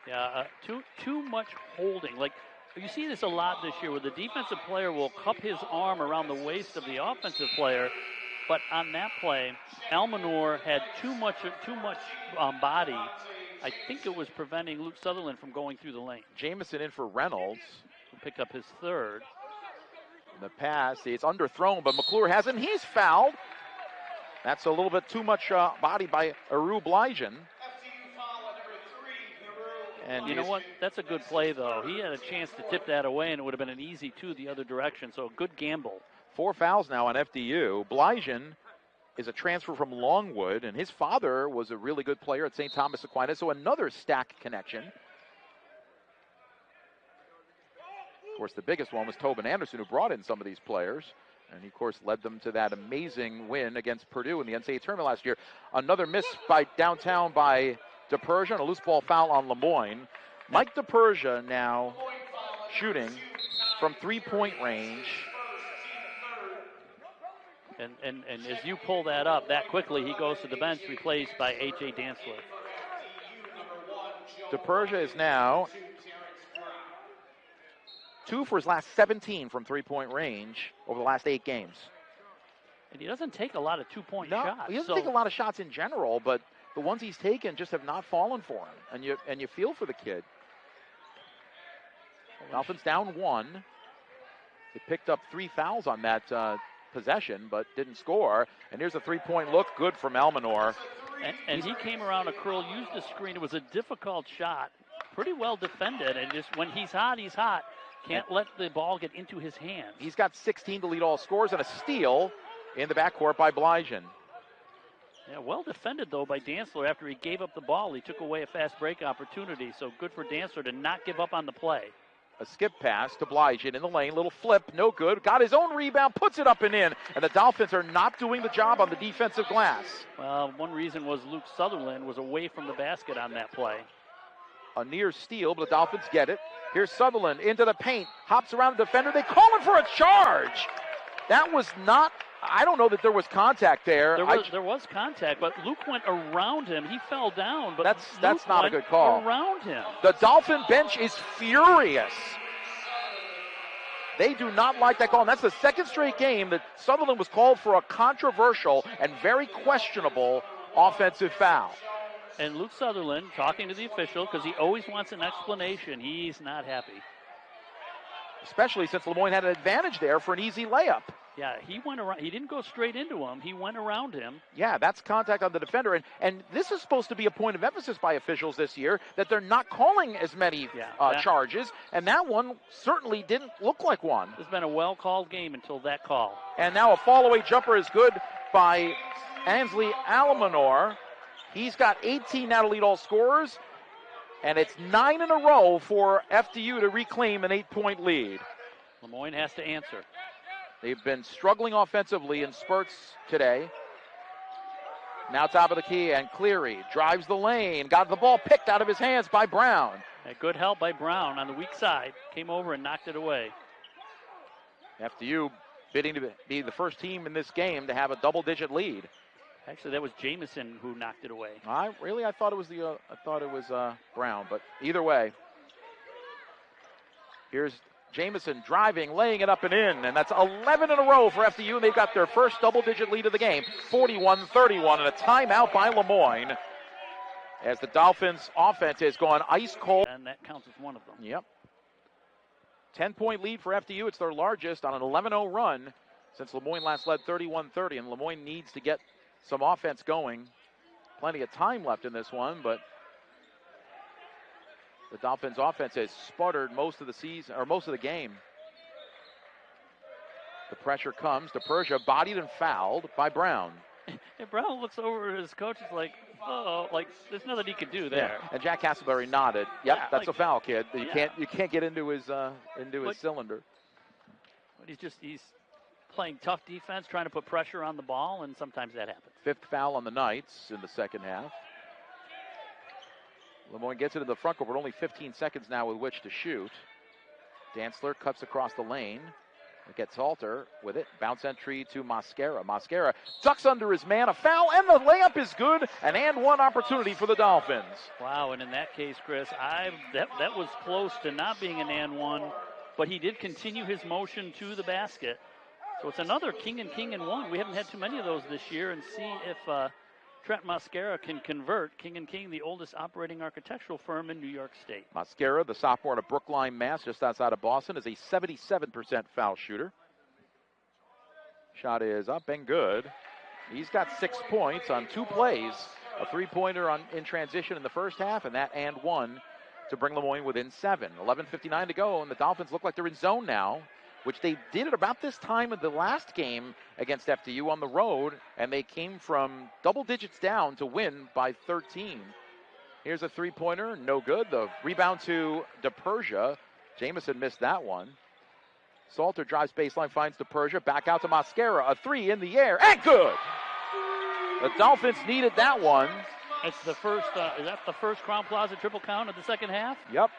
Yeah, too much holding. Like, you see this a lot this year where the defensive player will cup his arm around the waist of the offensive player. But on that play, Almanor had too much body. I think it was preventing Luke Sutherland from going through the lane. Jamison in for Reynolds. Who picked up his 3rd. The pass, it's underthrown, but McClure has it, and he's fouled. That's a little bit too much body by Aru Blygen. And you know what? That's a good play, though. He had a chance to tip that away, and it would have been an easy 2 the other direction, so a good gamble. 4 fouls now on FDU. Blygen is a transfer from Longwood, and his father was a really good player at St. Thomas Aquinas, so another stack connection. Of course, the biggest one was Tobin Anderson, who brought in some of these players, and he, of course, led them to that amazing win against Purdue in the NCAA tournament last year. Another miss by downtown by DePersia, and a loose ball foul on LeMoyne. Mike DePersia now shooting from three-point range. And as you pull that up that quickly, he goes to the bench, replaced by A.J. Dantzler. DePersia is now 2 for his last 17 from three-point range over the last 8 games. And he doesn't take a lot of two-point shots. He doesn't take a lot of shots in general, but the ones he's taken just have not fallen for him. And you feel for the kid. Dolphins down 1. They picked up 3 fouls on that possession, but didn't score. And here's a three-point look, good from Almanor. And he came around a curl, used the screen. It was a difficult shot, pretty well defended. And just when he's hot, he's hot. Can't let the ball get into his hands. He's got 16 to lead all scores and a steal in the backcourt by Blygen. Yeah, well defended, though, by Dantzler. After he gave up the ball, he took away a fast break opportunity. So good for Dantzler to not give up on the play. A skip pass to Blygen in the lane. Little flip, no good. Got his own rebound, puts it up and in. And the Dolphins are not doing the job on the defensive glass. Well, one reason was Luke Sutherland was away from the basket on that play. A near steal, but the Dolphins get it. Here's Sutherland into the paint. Hops around the defender. They call him for a charge. That was not... I don't know that there was contact there. There was contact, but Luke went around him. He fell down, but that's not a good call. Around him. The Dolphin bench is furious. They do not like that call, and that's the second straight game that Sutherland was called for a controversial and very questionable offensive foul. And Luke Sutherland talking to the official because he always wants an explanation. He's not happy. Especially since LeMoyne had an advantage there for an easy layup. Yeah, he went around. He didn't go straight into him. He went around him. Yeah, that's contact on the defender. And this is supposed to be a point of emphasis by officials this year, that they're not calling as many charges. And that one certainly didn't look like one. It's been a well-called game until that call. And now a fall-away jumper is good by Ansley Almanor. He's got 18 now to lead all scorers. And it's 9 in a row for FDU to reclaim an 8-point lead. LeMoyne has to answer. They've been struggling offensively in spurts today. Now top of the key, and Cleary drives the lane. Got the ball picked out of his hands by Brown. A good help by Brown on the weak side. Came over and knocked it away. FDU bidding to be the first team in this game to have a double-digit lead. Actually, that was Jamison who knocked it away. I thought it was Brown, but either way. Here's Jamison driving, laying it up and in, and that's 11 in a row for FDU, and they've got their first double-digit lead of the game, 41-31, and a timeout by LeMoyne as the Dolphins' offense has gone ice cold. And that counts as one of them. Yep. 10-point lead for FDU. It's their largest on an 11-0 run since LeMoyne last led 31-30, and LeMoyne needs to get some offense going. Plenty of time left in this one, but the Dolphins' offense has sputtered most of the season, or most of the game. The pressure comes to Persia, bodied and fouled by Brown. And Brown looks over at his coach, is like, oh, like there's nothing he can do there. Yeah. And Jack Castleberry nodded. Yep, Yeah, that's like, a foul, kid. You yeah. can't get into his cylinder. But he's playing tough defense, trying to put pressure on the ball, and sometimes that happens. 5th foul on the Knights in the second half. LeMoyne gets it in the front court, but only 15 seconds now with which to shoot. Dantzler cuts across the lane. It gets Salter with it. Bounce entry to Mascara. Mascara ducks under his man. A foul, and the layup is good. An and one opportunity for the Dolphins. Wow, and in that case, Chris, that was close to not being an and one, but he did continue his motion to the basket. So it's another king and one. We haven't had too many of those this year, and see if Trent Mascara can convert. King & King, the oldest operating architectural firm in New York State. Mascara, the sophomore out of Brookline, Mass., just outside of Boston, is a 77% foul shooter. Shot is up and good. He's got 6 points on 2 plays. A 3-pointer in transition in the first half, and that and one to bring LeMoyne within 7. 11:59 to go, and the Dolphins look like they're in zone now, which they did at about this time of the last game against FDU on the road, and they came from double digits down to win by 13. Here's a 3-pointer, no good. The rebound to DePersia. Jamison missed that one. Salter drives baseline, finds DePersia, back out to Mascara. A 3 in the air, and good! The Dolphins needed that one. It's the first, is that the first Crown Plaza triple count of the second half? Yep.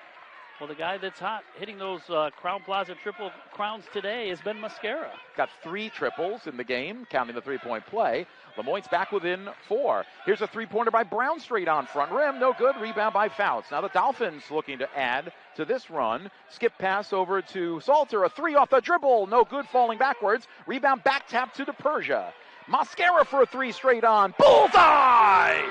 Well, the guy that's hot hitting those Crown Plaza triple crowns today has been Mascara. Got 3 triples in the game, counting the 3-point play. LeMoyne's back within 4. Here's a 3-pointer by Brown straight on front rim. No good. Rebound by Fouts. Now the Dolphins looking to add to this run. Skip pass over to Salter. A 3 off the dribble. No good, falling backwards. Rebound back tap to DePersia. Mascara for a 3 straight on. Bullseye!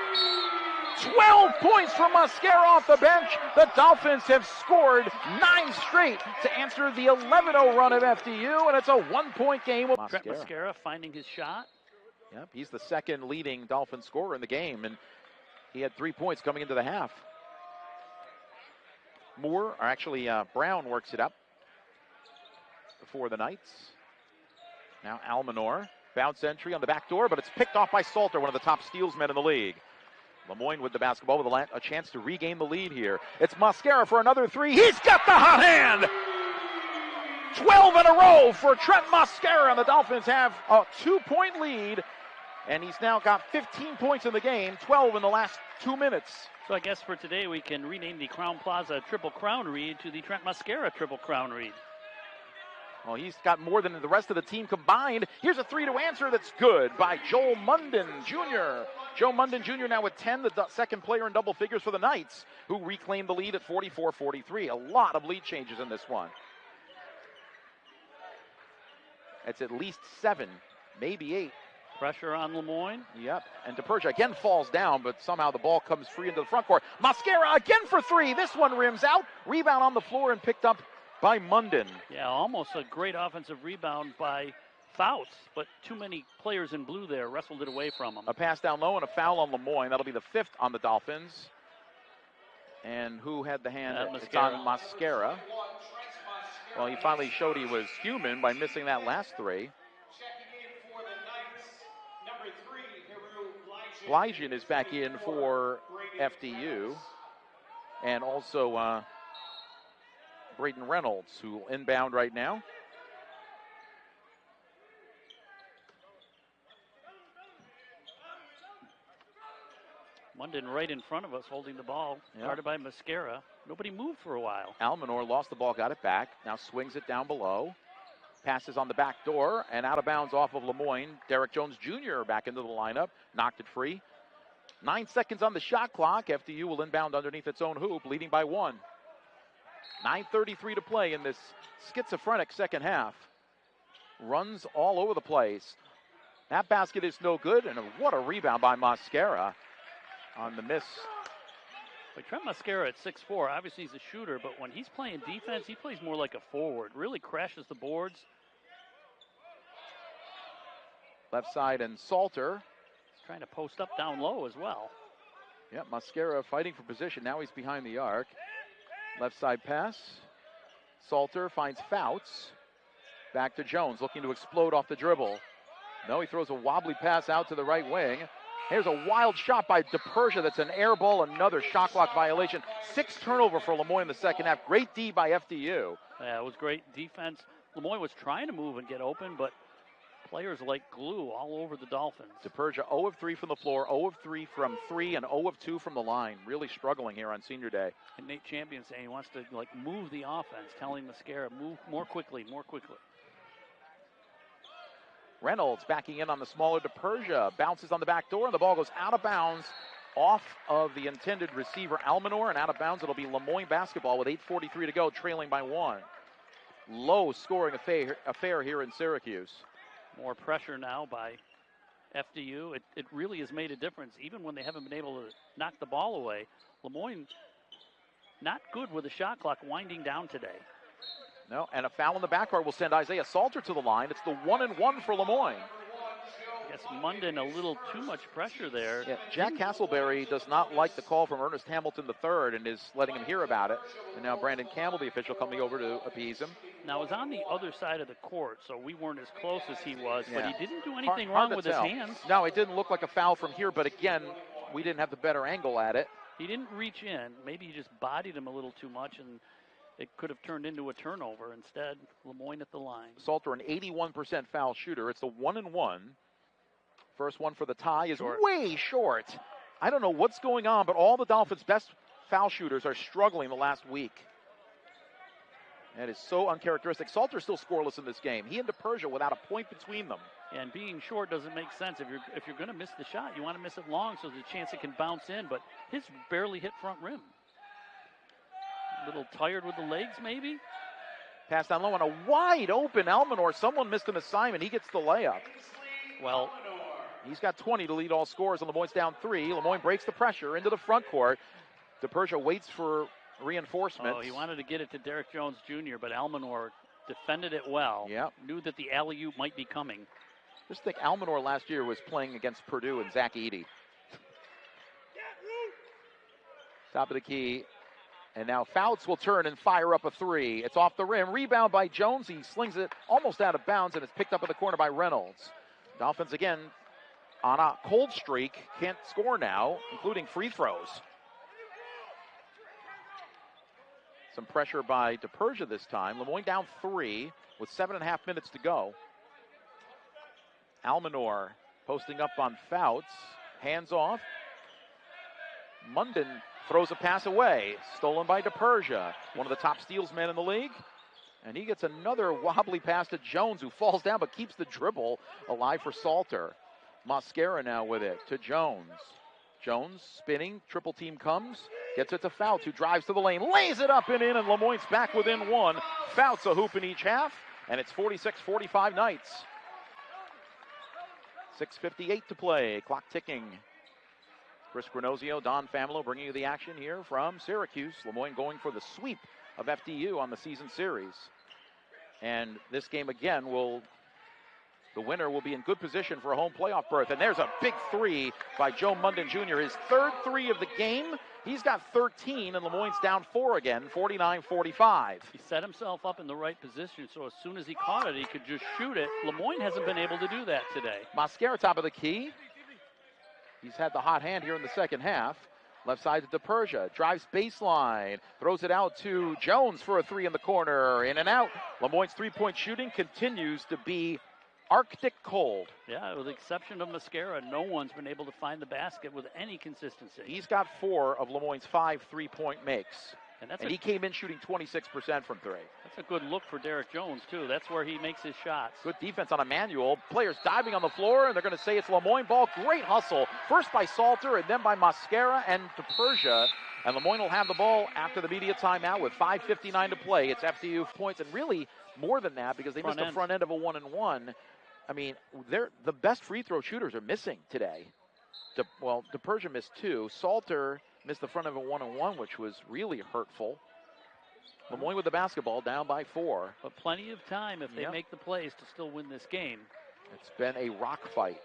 12 points from Mascara off the bench. The Dolphins have scored 9 straight to answer the 11-0 run of FDU, and it's a 1-point game. Trent Mascara finding his shot. Yep, he's the second leading Dolphin scorer in the game, and he had 3 points coming into the half. Brown works it up for the Knights. Now Almanor, bounce entry on the back door, but it's picked off by Salter, one of the top steals men in the league. LeMoyne with the basketball with a chance to regain the lead here. It's Mascara for another 3. He's got the hot hand! 12 in a row for Trent Mascara, and the Dolphins have a 2-point lead, and he's now got 15 points in the game, 12 in the last 2 minutes. So I guess for today we can rename the Crown Plaza Triple Crown Read to the Trent Mascara Triple Crown Read. Well, he's got more than the rest of the team combined. Here's a 3 to answer that's good by Joel Munden Jr. Joe Munden Jr. now with 10, the second player in double figures for the Knights, who reclaimed the lead at 44-43. A lot of lead changes in this one. It's at least 7, maybe 8. Pressure on LeMoyne. Yep, and DePersia again falls down, but somehow the ball comes free into the front court. Mascara again for 3. This one rims out. Rebound on the floor and picked up by Munden. Yeah, almost a great offensive rebound by Fouts, but too many players in blue there wrestled it away from him. A pass down low and a foul on LeMoyne. That'll be the 5th on the Dolphins. And who had the hand? It's on Mascara. Well, he finally showed he was human by missing that last 3. Blygen is back in for FDU. and also Braden Reynolds, who will inbound right now. Munden right in front of us holding the ball, guarded by Mascara. Nobody moved for a while. Almanor lost the ball, got it back, now swings it down below. Passes on the back door and out of bounds off of LeMoyne. Derek Jones Jr. back into the lineup, knocked it free. 9 seconds on the shot clock. FDU will inbound underneath its own hoop, leading by 1. 9:33 to play in this schizophrenic second half. Runs all over the place. That basket is no good, and what a rebound by Mascara on the miss. But Trent Mascara at 6'4", obviously he's a shooter, but when he's playing defense, he plays more like a forward. Really crashes the boards. Left side and Salter. He's trying to post up down low as well. Yep, Mascara fighting for position. Now he's behind the arc. Left side pass. Salter finds Fouts. Back to Jones, looking to explode off the dribble. No, he throws a wobbly pass out to the right wing. Here's a wild shot by DePersia. That's an air ball, another shot clock violation. 6 turnover for LeMoyne in the second half. Great D by FDU. Yeah, it was great defense. LeMoyne was trying to move and get open, but players like glue all over the Dolphins. DePersia 0 of 3 from the floor, 0 of 3 from 3, and 0 of 2 from the line. Really struggling here on senior day. And Nate Champion saying he wants to move the offense, telling Mascara, move more quickly, more quickly. Reynolds backing in on the smaller DePersia. Bounces on the back door, and the ball goes out of bounds off of the intended receiver, Almanor, and out of bounds. It'll be LeMoyne basketball with 8:43 to go, trailing by 1. Low scoring affair here in Syracuse. More pressure now by FDU. It really has made a difference, even when they haven't been able to knock the ball away. LeMoyne not good with the shot clock winding down today. No, and a foul in the backcourt will send Isaiah Salter to the line. It's the 1-and-1 for LeMoyne. I guess Munden a little too much pressure there. Yeah, Jack Castleberry does not like the call from Ernest Hamilton III and is letting him hear about it. And now Brandon Campbell, the official, coming over to appease him. Now, it was on the other side of the court, so we weren't as close as he was, Yeah. but he didn't do anything Hard wrong with tell. his hands. No, it didn't look like a foul from here, but again, we didn't have the better angle at it. He didn't reach in. Maybe he just bodied him a little too much, and it could have turned into a turnover. Instead, LeMoyne at the line. Salter, an 81% foul shooter. It's the 1-and-1. First one for the tie is Short. way short. I don't know what's going on, but all the Dolphins' best foul shooters are struggling the last week. That is so uncharacteristic. Salter's still scoreless in this game. He and DePersia without a point between them. And being short doesn't make sense. If you're going to miss the shot, you want to miss it long so there's a chance it can bounce in, but his barely hit front rim. A little tired with the legs, maybe? Pass down low on a wide open Almanor. Someone missed an assignment. He gets the layup. Well, he's got 20 to lead all scorers, and LeMoyne's down 3. LeMoyne breaks the pressure into the front court. DePersia waits for reinforcements. Oh, he wanted to get it to Derek Jones Jr., but Almanor defended it well. Yep. Knew that the alley-oop might be coming. Just think Almanor last year was playing against Purdue and Zach Edey. Top of the key. And now Fouts will turn and fire up a 3. It's off the rim. Rebound by Jones. He slings it almost out of bounds, and it's picked up in the corner by Reynolds. Dolphins again on a cold streak. Can't score now, including free throws. Some pressure by DePersia this time. LeMoyne down 3 with 7.5 minutes to go. Almanor posting up on Fouts. Hands off. Munden throws a pass away. Stolen by DePersia, one of the top steals men in the league. And he gets another wobbly pass to Jones, who falls down but keeps the dribble alive for Salter. Mascara now with it to Jones. Jones spinning, triple team comes, gets it to Fouts, who drives to the lane, lays it up and in, and LeMoyne's back within 1. Fouts a hoop in each half, and it's 46-45 Knights. 6:58 to play, clock ticking. Chris Granozio, Don Familo bringing you the action here from Syracuse. LeMoyne going for the sweep of FDU on the season series. And this game again the winner will be in good position for a home playoff berth. And there's a big 3 by Joe Munden Jr., his third 3 of the game. He's got 13, and LeMoyne's down 4 again, 49-45. He set himself up in the right position, so as soon as he caught it, he could just shoot it. LeMoyne hasn't been able to do that today. Mascara top of the key. He's had the hot hand here in the second half. Left side to DePersia, drives baseline, throws it out to Jones for a three in the corner, in and out. LeMoyne's three-point shooting continues to be Arctic cold. Yeah, with the exception of Mascara, no one's been able to find the basket with any consistency. He's got 4 of LeMoyne's 5 three-point makes. And he came in shooting 26% from 3. That's a good look for Derek Jones, too. That's where he makes his shots. Good defense on Emmanuel. Players diving on the floor, and they're going to say it's LeMoyne ball. Great hustle. First by Salter, and then by Mascara and DePersia. And LeMoyne will have the ball after the media timeout with 5:59 to play. It's FDU points, and really more than that because they missed the front end of a 1-and-1. I mean, the best free throw shooters are missing today. DePersia missed 2. Salter missed the front of a 1-and-1, which was really hurtful. LeMoyne with the basketball, down by 4. But plenty of time if they make the plays to still win this game. It's been a rock fight.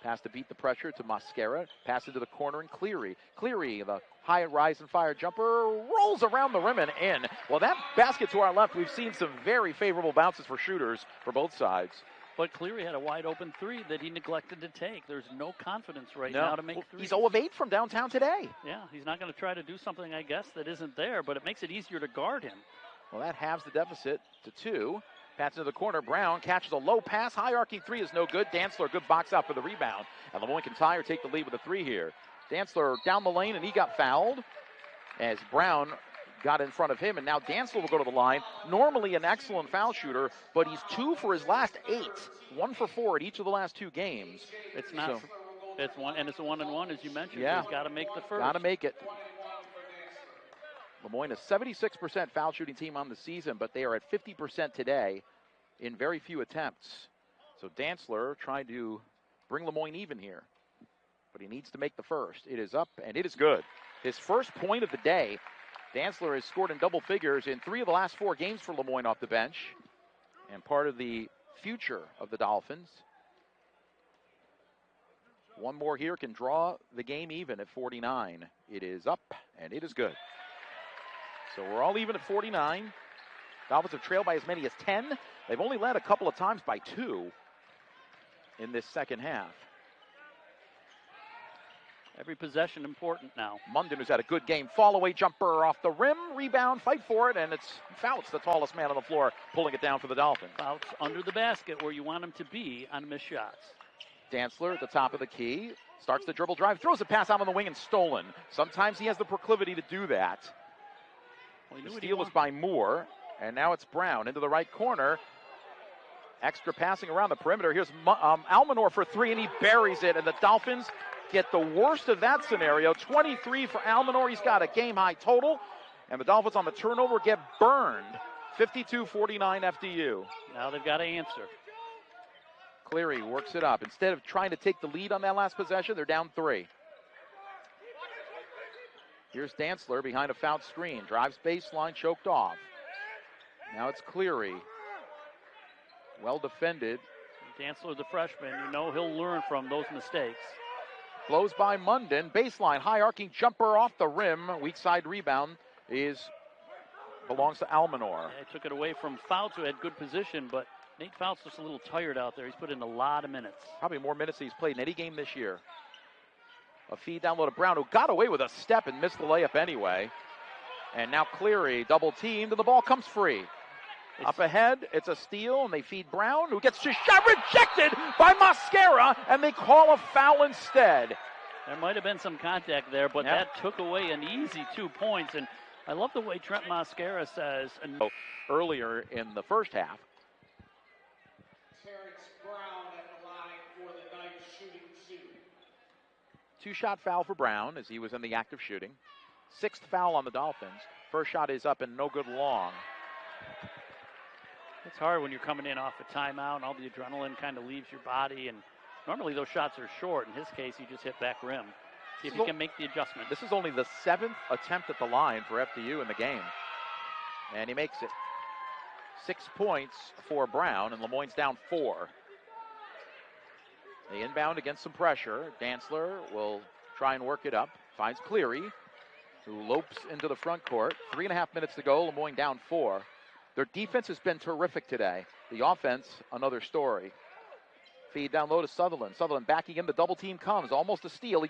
Pass to beat the pressure to Mascara. Pass into the corner and Cleary. Cleary, the high rise and fire jumper, rolls around the rim and in. Well, that basket to our left, we've seen some very favorable bounces for shooters for both sides. But Cleary had a wide open 3 that he neglected to take. There's no confidence now to make 3. He's 0 of 8 from downtown today. Yeah, he's not going to try to do something, I guess, that isn't there, but it makes it easier to guard him. Well, that halves the deficit to 2. Pass into the corner. Brown catches a low pass. High arcing 3 is no good. Dantzler, good box out for the rebound. And LeMoyne can tie or take the lead with a 3 here. Dantzler down the lane, and he got fouled as Brown got in front of him, and now Dantzler will go to the line. Normally an excellent foul shooter, but he's 2 for his last 8. 1 for 4 at each of the last 2 games. It's not. It's one, and it's a 1-and-1 as you mentioned. Yeah, so he's got to make the first. Got to make it. LeMoyne a 76% foul shooting team on the season, but they are at 50% today in very few attempts. So Dantzler trying to bring LeMoyne even here, but he needs to make the first. It is up, and it is good. His first point of the day. Dantzler has scored in double figures in 3 of the last 4 games for LeMoyne off the bench, and part of the future of the Dolphins. One more here can draw the game even at 49. It is up, and it is good. So we're all even at 49. Dolphins have trailed by as many as 10. They've only led a couple of times by 2 in this second half. Every possession important now. Munden, who's had a good game, fall away jumper off the rim, rebound, fight for it, and it's Fouts, the tallest man on the floor, pulling it down for the Dolphins. Fouts under the basket where you want him to be on missed shots. Dantzler at the top of the key, starts the dribble drive, throws a pass out on the wing and stolen. Sometimes he has the proclivity to do that. The steal is by Moore, and now it's Brown into the right corner. Extra passing around the perimeter. Here's Almanor for 3, and he buries it, and the Dolphins get the worst of that scenario. 23 for Almanor. He's got a game-high total. And the Dolphins on the turnover get burned. 52-49 FDU. Now they've got to answer. Cleary works it up. Instead of trying to take the lead on that last possession, they're down 3. Here's Dantzler behind a foul screen. Drives baseline, choked off. Now it's Cleary. Well defended. Dantzler, the freshman, you know he'll learn from those mistakes. Blows by Munden. Baseline, high arcing jumper off the rim. Weak side rebound belongs to Almanor. Yeah, took it away from Fouts, who had good position, but Nate Fouts just a little tired out there. He's put in a lot of minutes. Probably more minutes than he's played in any game this year. A feed down low to Brown, who got away with a step and missed the layup anyway. And now Cleary double teamed, and the ball comes free. Up ahead, it's a steal, and they feed Brown, who gets his shot rejected by Mascara, and they call a foul instead. There might have been some contact there, but that took away an easy 2 points. And I love the way Trent Mascara says. Earlier in the first half. Brown at the line for the night shooting 2. 2-shot foul for Brown as he was in the act of shooting. 6th foul on the Dolphins. First shot is up and no good long. It's hard when you're coming in off a timeout and all the adrenaline kind of leaves your body. And normally those shots are short. In his case, he just hit back rim. See if he can make the adjustment. This is only the 7th attempt at the line for FDU in the game. And he makes it. 6 points for Brown, and LeMoyne's down 4. They inbound against some pressure. Dantzler will try and work it up. Finds Cleary, who lopes into the front court. 3.5 minutes to go. LeMoyne down 4. Their defense has been terrific today. The offense, another story. Feed down low to Sutherland. Sutherland backing in. The double team comes. Almost a steal. He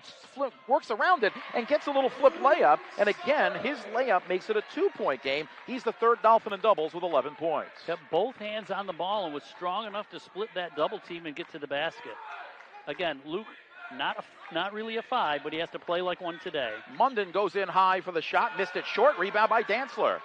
works around it and gets a little flip layup. And again, his layup makes it a 2-point game. He's the third Dolphin in doubles with 11 points. Kept both hands on the ball and was strong enough to split that double team and get to the basket. Again, Luke, not really a 5, but he has to play like one today. Munden goes in high for the shot. Missed it short. Rebound by Dantzler.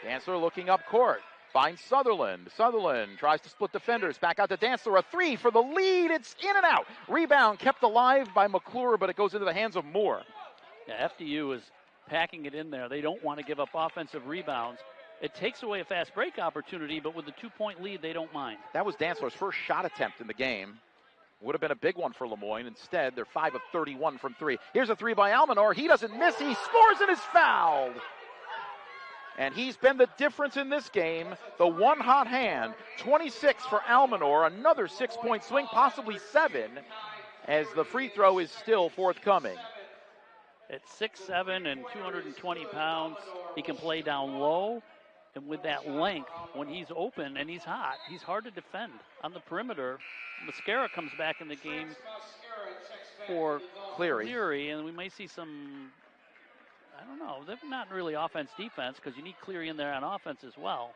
Dantzler looking up court. Finds Sutherland. Sutherland tries to split defenders. Back out to Dantzler. A 3 for the lead. It's in and out. Rebound kept alive by McClure, but it goes into the hands of Moore. Yeah, FDU is packing it in there. They don't want to give up offensive rebounds. It takes away a fast break opportunity, but with the 2-point lead, they don't mind. That was Dantzler's first shot attempt in the game. Would have been a big one for LeMoyne. Instead, they're 5 of 31 from 3. Here's a 3 by Almanor. He doesn't miss. He scores and is fouled. And he's been the difference in this game. The one hot hand, 26 for Almanor. Another 6-point swing, possibly 7, as the free throw is still forthcoming. At 6'7" and 220 pounds, he can play down low. And with that length, when he's open and he's hot, he's hard to defend on the perimeter. Mascara comes back in the game for Cleary, and we may see some, I don't know, they're not really offense-defense because you need Cleary in there on offense as well.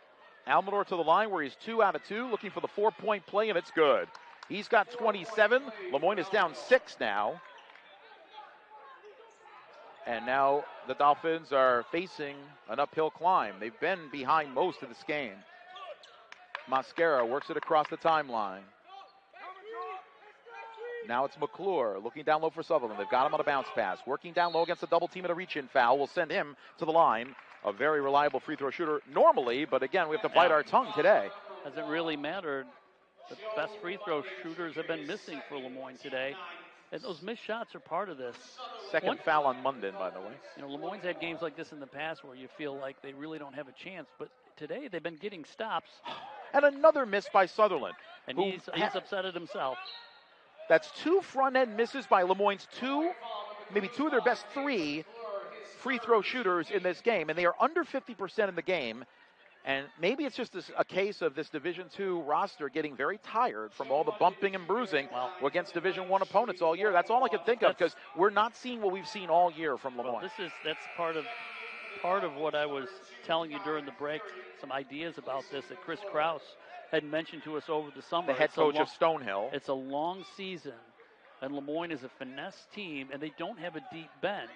Almanor to the line where he's 2 out of 2, looking for the 4-point play, and it's good. He's got 27. LeMoyne is down 6 now. And now the Dolphins are facing an uphill climb. They've been behind most of this game. Mascara works it across the timeline. Now it's McClure looking down low for Sutherland. They've got him on a bounce pass. Working down low against a double team and a reach-in foul will send him to the line. A very reliable free throw shooter normally, but again, we have to bite our tongue today. Hasn't really mattered. The best free throw shooters have been missing for LeMoyne today. And those missed shots are part of this. Second foul on Munden, by the way. You know, LeMoyne's had games like this in the past where you feel like they really don't have a chance, but today they've been getting stops. And another miss by Sutherland. And he's upset at himself. That's 2 front-end misses by LeMoyne's 2, maybe 2 of their best 3 free throw shooters in this game, and they are under 50% in the game. And maybe it's just a case of this Division II roster getting very tired from all the bumping and bruising against Division I opponents all year. That's all I can think of because we're not seeing what we've seen all year from LeMoyne. Well, that's part of what I was telling you during the break. Some ideas about this that Chris Krause had mentioned to us over the summer. The head coach of Stonehill. It's a long season, and LeMoyne is a finesse team, and they don't have a deep bench.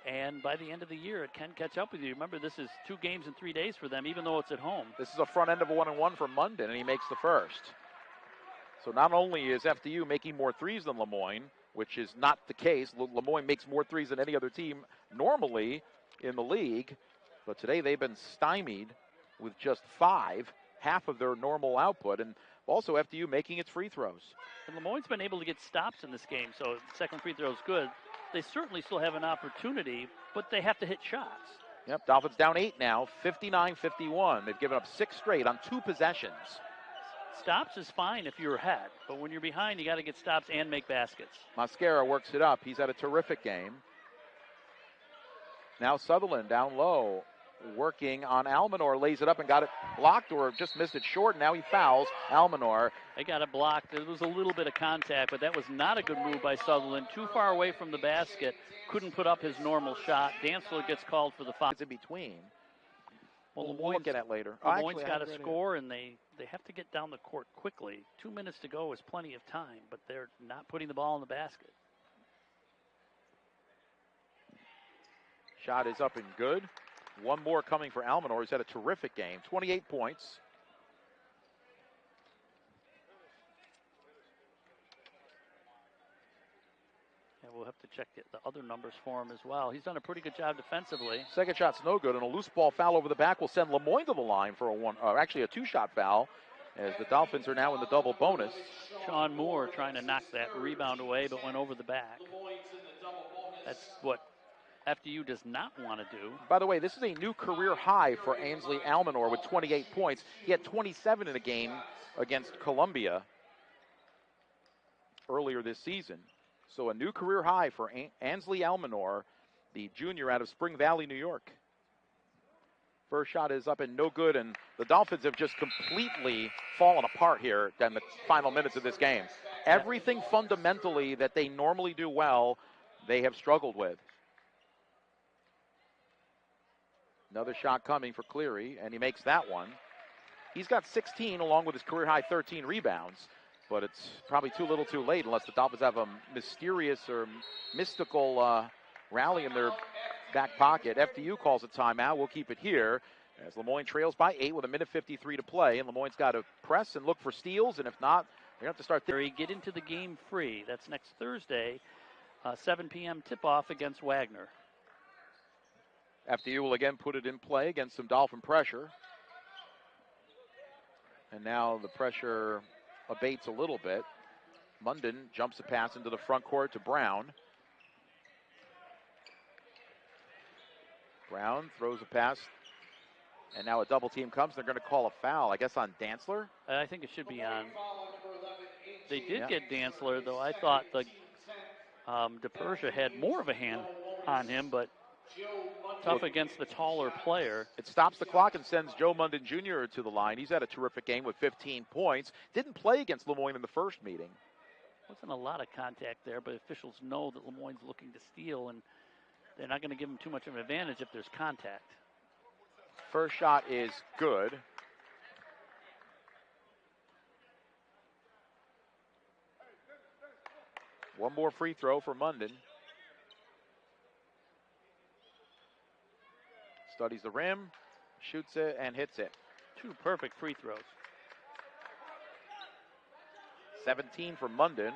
And by the end of the year, it can catch up with you. Remember, this is 2 games in 3 days for them, even though it's at home. This is a front end of a 1-and-1 for Munden, and he makes the first. So not only is FDU making more threes than LeMoyne, which is not the case. LeMoyne makes more threes than any other team normally in the league. But today they've been stymied with just 5, half of their normal output. And also FDU making its free throws. And LeMoyne's been able to get stops in this game, so the second free throw is good. They certainly still have an opportunity, but they have to hit shots. Yep, Dolphins down 8 now, 59-51. They've given up 6 straight on 2 possessions. Stops is fine if you're ahead, but when you're behind, you got to get stops and make baskets. Mascara works it up. He's had a terrific game. Now Sutherland down low, working on Almanor, lays it up and got it blocked or just missed it short. Now he fouls Almanor. They got it blocked. There was a little bit of contact, but that was not a good move by Sutherland. Too far away from the basket. Couldn't put up his normal shot. Dantzler gets called for the foul. It's in between. Well, we'll look at that later. LeMoyne's got to score, and they have to get down the court quickly. 2 minutes to go is plenty of time, but they're not putting the ball in the basket. Shot is up and good. One more coming for Almanor. He's had a terrific game. 28 points. And we'll have to check the other numbers for him as well. He's done a pretty good job defensively. Second shot's no good, and a loose ball foul over the back will send LeMoyne to the line for a 2-shot foul, as the Dolphins are now in the double bonus. Sean Moore trying to knock that rebound away, but went over the back. That's what FDU does not want to do. By the way, this is a new career high for Ainsley Almanor with 28 points. He had 27 in a game against Columbia earlier this season. So a new career high for Ainsley Almanor, the junior out of Spring Valley, New York. First shot is up and no good, and the Dolphins have just completely fallen apart here in the final minutes of this game. Everything fundamentally that they normally do well, they have struggled with. Another shot coming for Cleary, and he makes that one. He's got 16 along with his career-high 13 rebounds, but it's probably too little too late unless the Dolphins have a mysterious or mystical rally in their back pocket. FDU calls a timeout. We'll keep it here as LeMoyne trails by 8 with 1:53 to play, and LeMoyne's got to press and look for steals, and if not, they're going to have to start. Get into the game free. That's next Thursday, 7 p.m. tip-off against Wagner. FDU will again put it in play against some Dolphin pressure. And now the pressure abates a little bit. Munden jumps a pass into the front court to Brown. Brown throws a pass, and now a double team comes. They're going to call a foul, I guess, on Dantzler. I think it should be on. They did get Dantzler, though I thought the DePersia had more of a hand on him, but tough against the taller player. It stops the clock and sends Joe Munden Jr. to the line. He's had a terrific game with 15 points. Didn't play against LeMoyne in the first meeting. Wasn't a lot of contact there, but officials know that LeMoyne's looking to steal, and they're not going to give him too much of an advantage if there's contact. First shot is good. One more free throw for Munden. Studies the rim, shoots it, and hits it. 2 perfect free throws. 17 for Munden,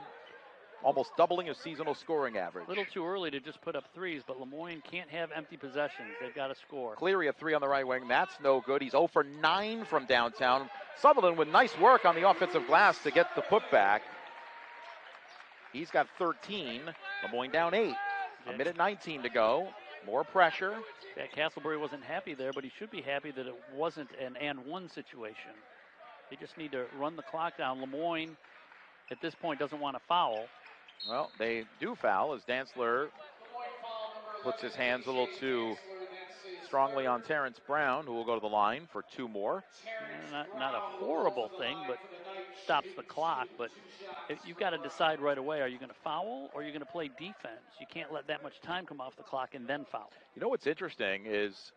almost doubling his seasonal scoring average. A little too early to just put up threes, but LeMoyne can't have empty possessions. They've got to score. Cleary a 3 on the right wing. That's no good. He's 0 for 9 from downtown. Sutherland with nice work on the offensive glass to get the putback. He's got 13. LeMoyne down 8. A minute 19 to go. More pressure. Yeah, Castleberry wasn't happy there, but he should be happy that it wasn't an and-one situation. They just need to run the clock down. LeMoyne, at this point, doesn't want to foul. Well, they do foul as Dantzler puts his hands a little too strongly on Terrence Brown, who will go to the line for 2 more. Not a horrible thing, but stops the clock. But you've got to decide right away, are you going to foul or are you going to play defense? You can't let that much time come off the clock and then foul. You know what's interesting is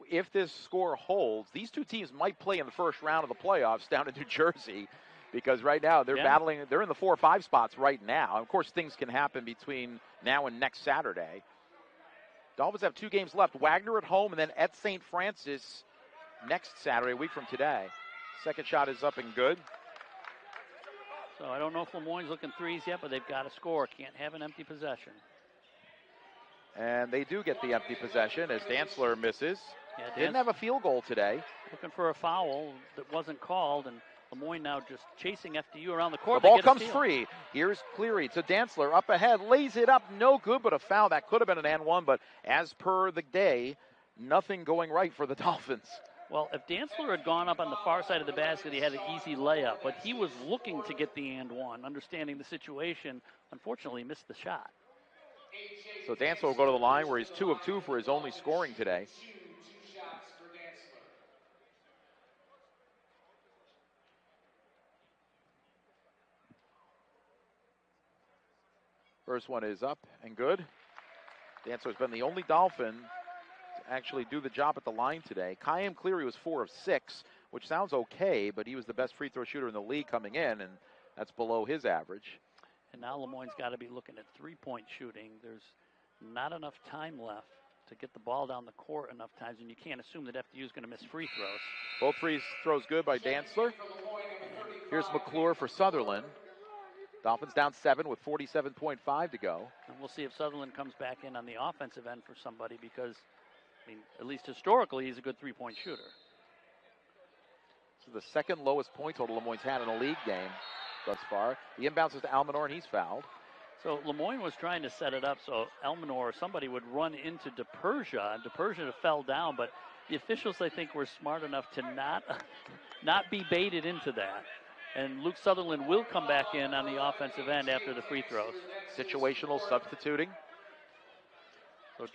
if this score holds, these two teams might play in the first round of the playoffs down in New Jersey, because right now they're battling. They're in the 4 or 5 spots right now. Of course, things can happen between now and next Saturday. Dolphins have 2 games left. Wagner at home and then at St. Francis next Saturday, a week from today. Second shot is up and good. So I don't know if LeMoyne's looking threes yet, but they've got to score. Can't have an empty possession. And they do get the empty possession as Dantzler misses. Yeah, Didn't have a field goal today. Looking for a foul that wasn't called, and LeMoyne now just chasing FDU around the court. The ball comes free. Here's Cleary to Dantzler up ahead, lays it up, no good, but a foul. That could have been an and one, but as per the day, nothing going right for the Dolphins. Well, if Dantzler had gone up on the far side of the basket, he had an easy layup, but he was looking to get the and one, understanding the situation. Unfortunately, missed the shot. So Dantzler will go to the line where he's 2 of 2 for his only scoring today. First one is up and good. Dantzler's been the only Dolphin to actually do the job at the line today. Kayam Cleary was 4 of 6, which sounds okay, but he was the best free throw shooter in the league coming in, and that's below his average. And now LeMoyne's got to be looking at three-point shooting. There's not enough time left to get the ball down the court enough times, and you can't assume that FDU is going to miss free throws. Both free throws good by Dantzler. Here's McClure for Sutherland. Dolphins down 7 with 47.5 to go. And we'll see if Sutherland comes back in on the offensive end for somebody because, I mean, at least historically, he's a good three-point shooter. This is the second lowest point total LeMoyne's had in a league game thus far. The inbounds is to Almanor, and he's fouled. So LeMoyne was trying to set it up so Almanor or somebody would run into DePersia, and DePersia fell down, but the officials, I think, were smart enough to not be baited into that. And Luke Sutherland will come back in on the offensive end after the free throws. Situational substituting. So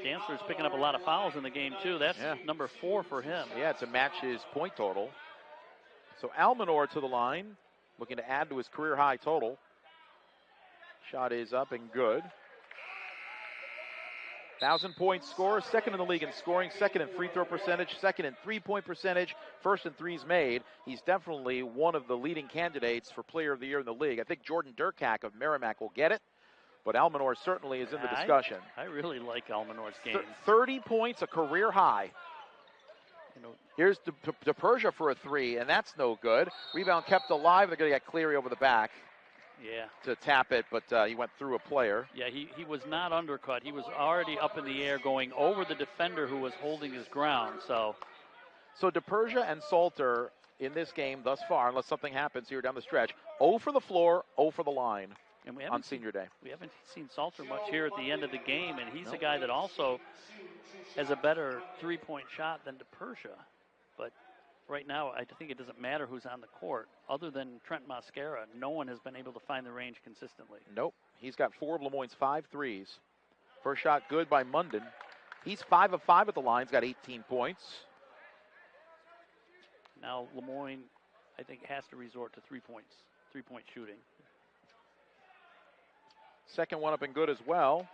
Dantzler's picking up a lot of fouls in the game, too. That's number 4 for him. Yeah, to match his point total. So Almanor to the line, looking to add to his career-high total. Shot is up and good. 1,000-point scorer, second in the league in scoring, second in free throw percentage, second in three-point percentage, first in threes made. He's definitely one of the leading candidates for Player of the Year in the league. I think Jordan Durkak of Merrimack will get it, but Almanor certainly is in the discussion. I really like Almanor's game. 30 points, a career high. You know, here's DePersia for a three, and that's no good. Rebound kept alive. They're going to get Cleary over the back. Yeah. To tap it, but he went through a player. Yeah, he was not undercut. He was already up in the air going over the defender who was holding his ground. So DePersia and Salter in this game thus far, unless something happens here down the stretch, 0 for the floor, 0 for the line on senior day. We haven't seen Salter much here at the end of the game, and he's a guy that also has a better three-point shot than DePersia. But right now, I think it doesn't matter who's on the court. Other than Trent Mosquera, no one has been able to find the range consistently. Nope. He's got 4 of LeMoyne's 5 threes. First shot good by Munden. He's 5 of 5 at the line. He's got 18 points. Now LeMoyne, I think, has to resort to three-point shooting. Second one up and good as well.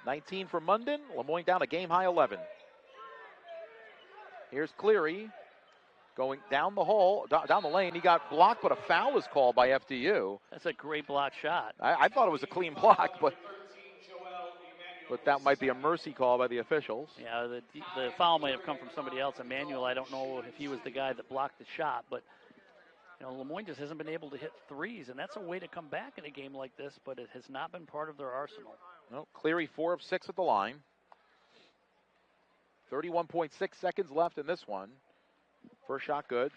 19 for Munden. LeMoyne down a game-high 11. Here's Cleary going down the hole, down the lane. He got blocked, but a foul was called by FDU. That's a great block shot. I thought it was a clean block, but that might be a mercy call by the officials. Yeah, the foul might have come from somebody else. Emmanuel, I don't know if he was the guy that blocked the shot, but LeMoyne just hasn't been able to hit threes, and that's a way to come back in a game like this, but it has not been part of their arsenal. No, Cleary 4 of 6 at the line. 31.6 seconds left in this one. First shot good.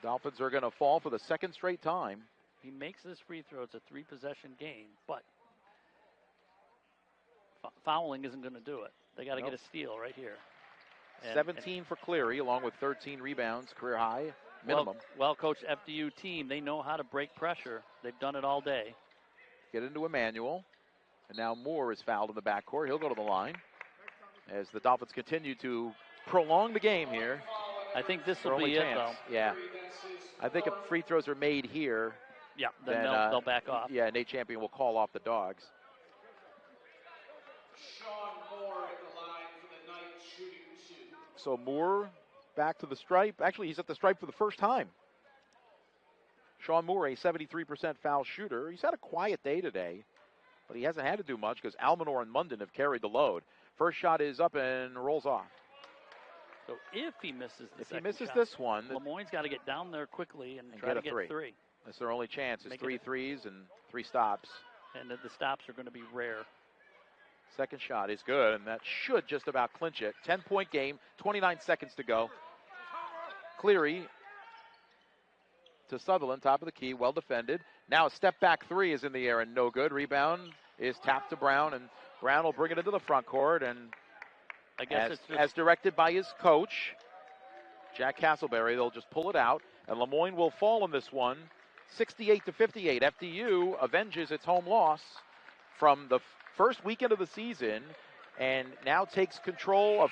Dolphins are going to fall for the second straight time. He makes this free throw. It's a 3-possession game, but fouling isn't going to do it. They got to get a steal right here. 17 for Cleary, along with 13 rebounds, career high, minimum. Well-coached FDU team, they know how to break pressure. They've done it all day. Get into Emmanuel. And now Moore is fouled in the backcourt. He'll go to the line as the Dolphins continue to prolong the game here. I think this will be it, though. Yeah. I think if free throws are made here, then they'll back off. Yeah, Nate Champion will call off the Dogs. Sean Moore at the line for the night, shooting 2. So Moore back to the stripe. Actually, he's at the stripe for the first time. Sean Moore, a 73% foul shooter. He's had a quiet day today, but he hasn't had to do much because Almanor and Munden have carried the load. First shot is up and rolls off. So if he misses this one, LeMoyne's got to get down there quickly and try to get three. That's their only chance is 3 threes and 3 stops. And the stops are going to be rare. Second shot is good, and that should just about clinch it. 10-point game, 29 seconds to go. Cleary to Sutherland, top of the key, well defended. Now a step-back 3 is in the air and no good. Rebound is tapped to Brown, and Brown will bring it into the front court, and I guess as directed by his coach, Jack Castleberry, they'll just pull it out, and LeMoyne will fall in this one, 68-58. FDU avenges its home loss from the first weekend of the season and now takes control of